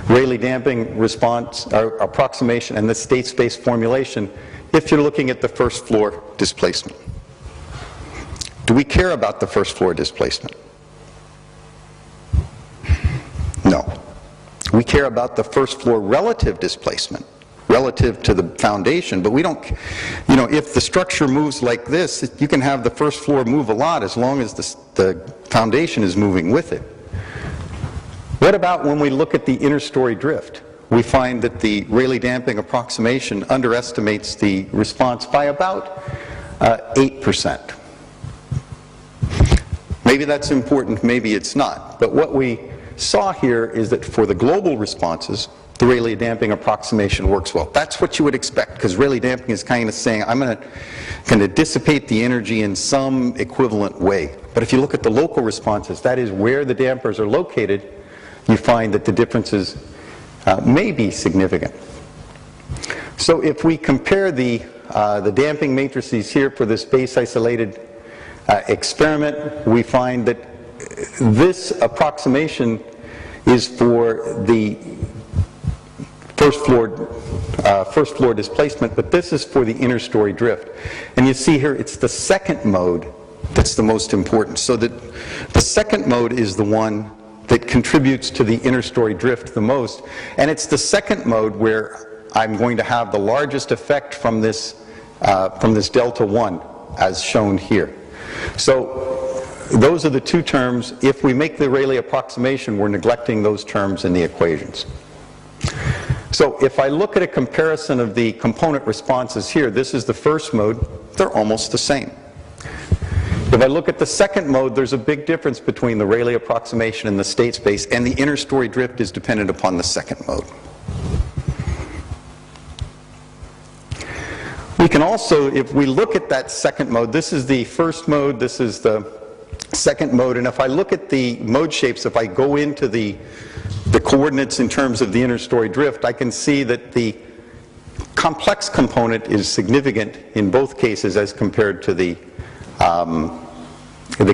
Rayleigh damping response or approximation and the state space formulation if you're looking at the first floor displacement. Do we care about the first floor displacement? No. We care about the first floor relative displacement, relative to the foundation, but we don't, if the structure moves like this, you can have the first floor move a lot as long as the foundation is moving with it. What about when we look at the inner story drift? We find that the Rayleigh damping approximation underestimates the response by about 8%. Maybe that's important, maybe it's not, but what we saw here is that for the global responses, the Rayleigh damping approximation works well. That's what you would expect, because Rayleigh damping is kind of saying, I'm going to dissipate the energy in some equivalent way. But if you look at the local responses, that is where the dampers are located, you find that the differences may be significant. So if we compare the damping matrices here for this base isolated experiment, we find that this approximation is for the first floor displacement, but this is for the inner story drift. And you see here, it's the second mode that's the most important. So that the second mode is the one that contributes to the inner story drift the most. And it's the second mode where I'm going to have the largest effect from this delta 1, as shown here. So those are the two terms. If we make the Rayleigh approximation, we're neglecting those terms in the equations. So if I look at a comparison of the component responses here, this is the first mode, they're almost the same. If I look at the second mode, there's a big difference between the Rayleigh approximation and the state space, and the inner story drift is dependent upon the second mode. We can also, if we look at that second mode, this is the first mode, this is the second mode, and if I look at the mode shapes, if I go into the coordinates in terms of the inner story drift, I can see that the complex component is significant in both cases as compared to the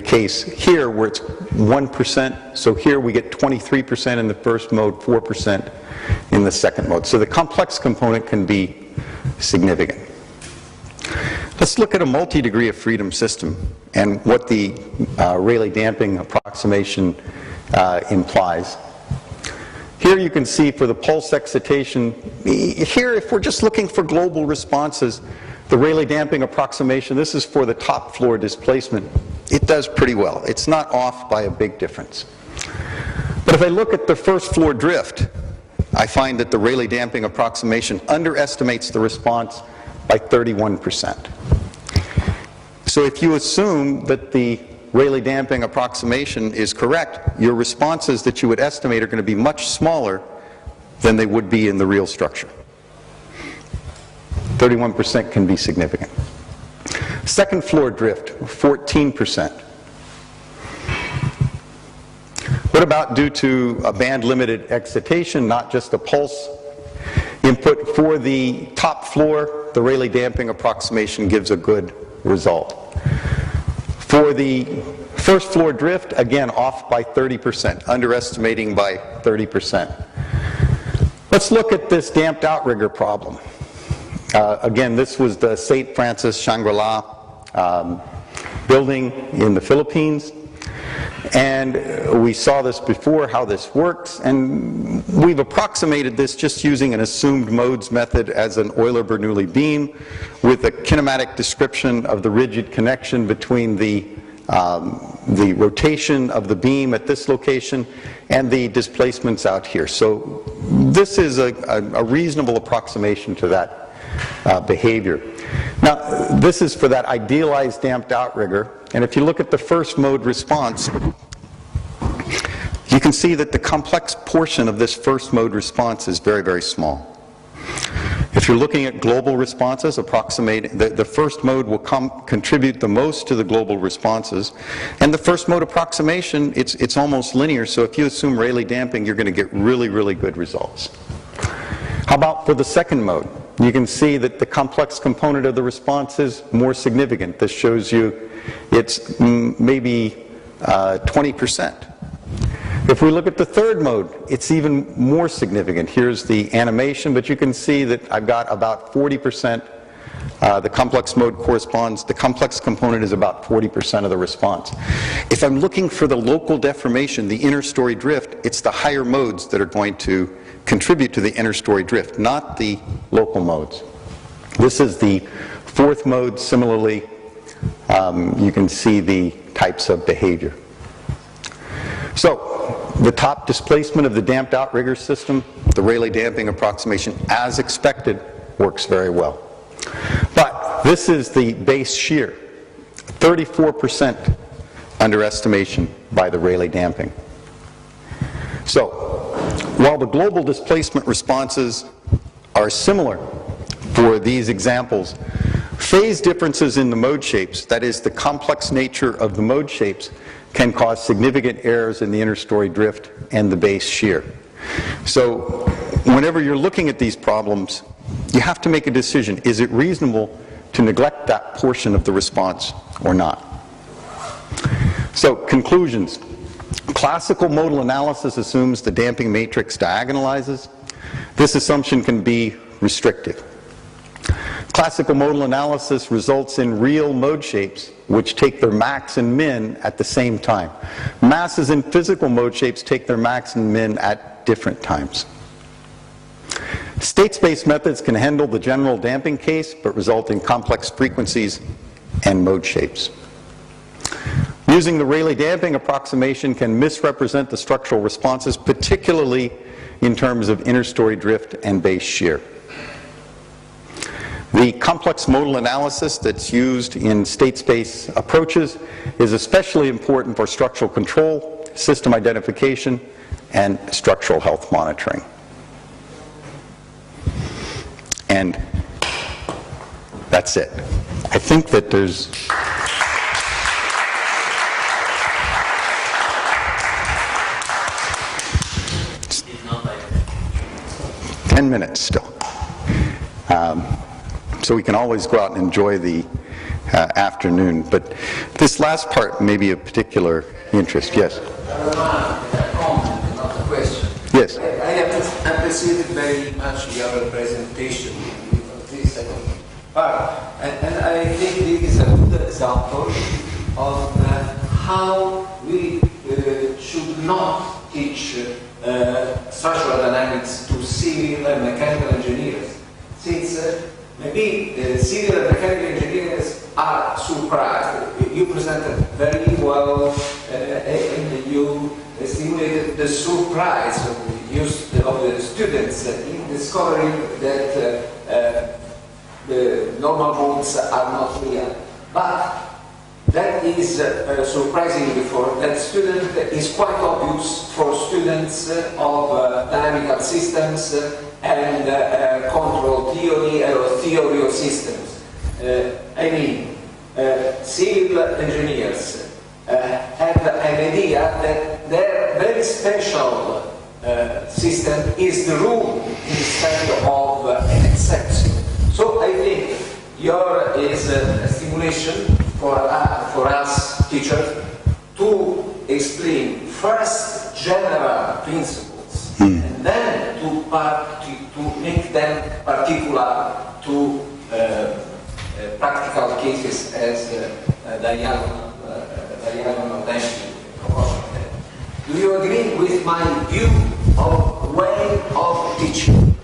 case here where it's 1%. So here we get 23% in the first mode, 4% in the second mode. So the complex component can be significant. Let's look at a multi-degree of freedom system and what the Rayleigh damping approximation implies. Here you can see for the pulse excitation, here if we're just looking for global responses, the Rayleigh damping approximation, this is for the top floor displacement, it does pretty well. It's not off by a big difference. But if I look at the first floor drift, I find that the Rayleigh damping approximation underestimates the response by 31%. So if you assume that the Rayleigh damping approximation is correct, your responses that you would estimate are going to be much smaller than they would be in the real structure. 31% can be significant. Second floor drift, 14%. What about due to a band-limited excitation, not just a pulse input? For the top floor, the Rayleigh damping approximation gives a good result. For the first floor drift, again, off by 30%, underestimating by 30%. Let's look at this damped outrigger problem. Again, this was the St. Francis Shangri-La building in the Philippines. And we saw this before, how this works, and we've approximated this just using an assumed modes method as an Euler-Bernoulli beam with a kinematic description of the rigid connection between the rotation of the beam at this location and the displacements out here. So this is a reasonable approximation to that behavior. Now, this is for that idealized damped outrigger, and if you look at the first mode response, you can see that the complex portion of this first mode response is very, very small. If you're looking at global responses, the first mode will contribute the most to the global responses. And the first mode approximation, it's almost linear, so if you assume Rayleigh damping, you're going to get really, really good results. How about for the second mode? You can see that the complex component of the response is more significant. This shows you it's maybe 20%. If we look at the third mode, it's even more significant. Here's the animation, but you can see that I've got about 40%. The complex mode corresponds, the complex component is about 40% of the response. If I'm looking for the local deformation, the inner story drift, it's the higher modes that are going to contribute to the inner story drift, not the local modes. This is the fourth mode. Similarly, you can see the types of behavior. So, the top displacement of the damped outrigger system, the Rayleigh damping approximation, as expected, works very well. But this is the base shear, 34% underestimation by the Rayleigh damping. So, while the global displacement responses are similar for these examples, phase differences in the mode shapes, that is the complex nature of the mode shapes, can cause significant errors in the inner story drift and the base shear. So whenever you're looking at these problems, you have to make a decision. Is it reasonable to neglect that portion of the response or not? So conclusions. Classical modal analysis assumes the damping matrix diagonalizes. This assumption can be restrictive. Classical modal analysis results in real mode shapes which take their max and min at the same time. Masses in physical mode shapes take their max and min at different times. State space methods can handle the general damping case but result in complex frequencies and mode shapes. Using the Rayleigh damping approximation can misrepresent the structural responses, particularly in terms of inner story drift and base shear. The complex modal analysis that's used in state space approaches is especially important for structural control, system identification, and structural health monitoring. And that's it. I think that there's... It's not like 10 minutes still. So we can always go out and enjoy the afternoon. But this last part may be of particular interest. Yes? A comment, not a question. Yes. I appreciated very much your presentation of this second part. And I think this is a good example of how we should not teach structural dynamics to civil and mechanical engineers. Since maybe civil and mechanical engineers are surprised. You presented very well and you stimulated the surprise of the students in discovering that the normal modes are not real. But that is surprising for that student. Is quite obvious for students of dynamical systems and control theory or theory of systems. I mean, civil engineers have an idea that their very special system is the rule instead of an exception. So I think your is a stimulation for us teachers to explain first general principles and then to make them particular to practical cases as diagonal damping proportional. Do you agree with my view of way of teaching?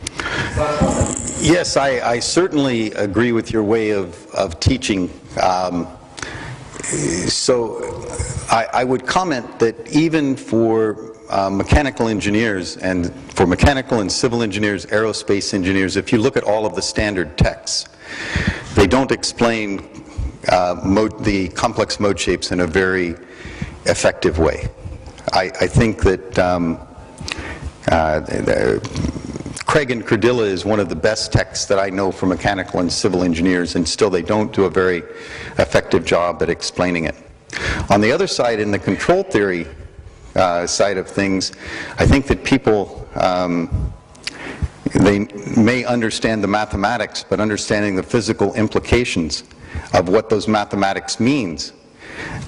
Yes, I certainly agree with your way of teaching. So I would comment that even for mechanical engineers and for mechanical and civil engineers, aerospace engineers, if you look at all of the standard texts, they don't explain the complex mode shapes in a very effective way. I think that Craig and Cordilla is one of the best texts that I know for mechanical and civil engineers, and still they don't do a very effective job at explaining it. On the other side, in the control theory side of things, I think that people, they may understand the mathematics, but understanding the physical implications of what those mathematics means,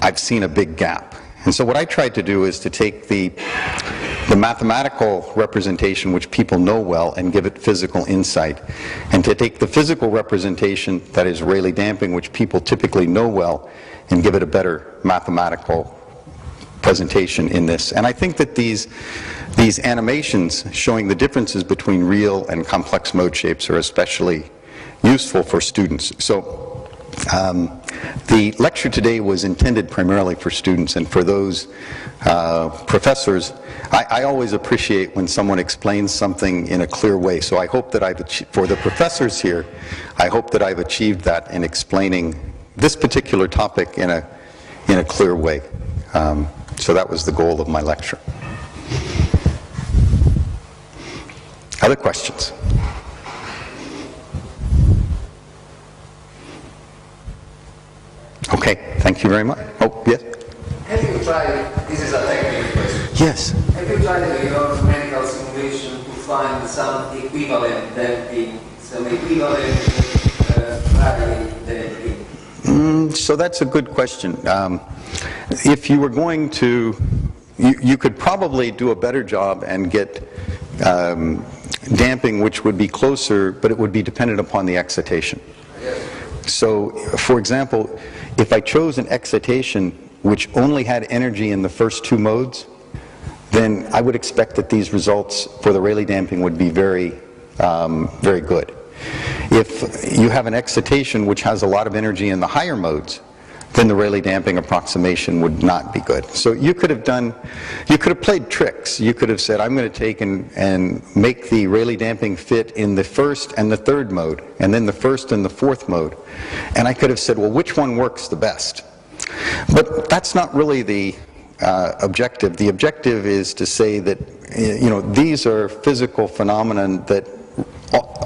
I've seen a big gap. And so what I tried to do is to take the mathematical representation, which people know well, and give it physical insight. And to take the physical representation, that is Rayleigh damping, which people typically know well, and give it a better mathematical presentation in this. And I think that these animations showing the differences between real and complex mode shapes are especially useful for students. So the lecture today was intended primarily for students, and for those professors, I always appreciate when someone explains something in a clear way. So I hope that for the professors here, I hope that I've achieved that in explaining this particular topic in a clear way. So that was the goal of my lecture. Other questions? Okay, thank you very much. Oh, yes? Have you tried, this is a technical question. Yes. Have you tried your numerical simulation to find some equivalent damping, some equivalent Rayleigh damping? So that's a good question. If you were going to, you could probably do a better job and get damping which would be closer, but it would be dependent upon the excitation. Yes. So, for example, if I chose an excitation which only had energy in the first two modes, then I would expect that these results for the Rayleigh damping would be very, very good. If you have an excitation which has a lot of energy in the higher modes, then the Rayleigh damping approximation would not be good. So you could have played tricks. You could have said, I'm going to take and make the Rayleigh damping fit in the first and the third mode, and then the first and the fourth mode. And I could have said, well, which one works the best? But that's not really the objective. The objective is to say that, these are physical phenomena that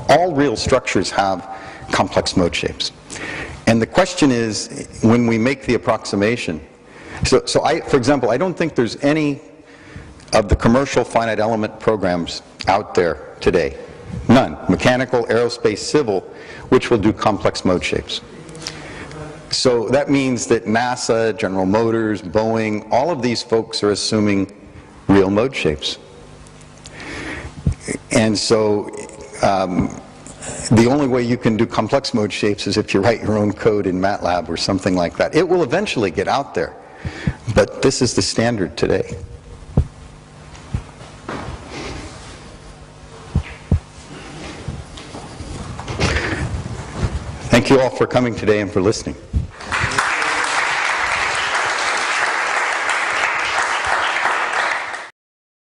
all real structures have complex mode shapes. And the question is, when we make the approximation, so for example, I don't think there's any of the commercial finite element programs out there today, none, mechanical, aerospace, civil, which will do complex mode shapes. So that means that NASA, General Motors, Boeing, all of these folks are assuming real mode shapes. And so the only way you can do complex mode shapes is if you write your own code in MATLAB or something like that. It will eventually get out there, but this is the standard today. Thank you all for coming today and for listening.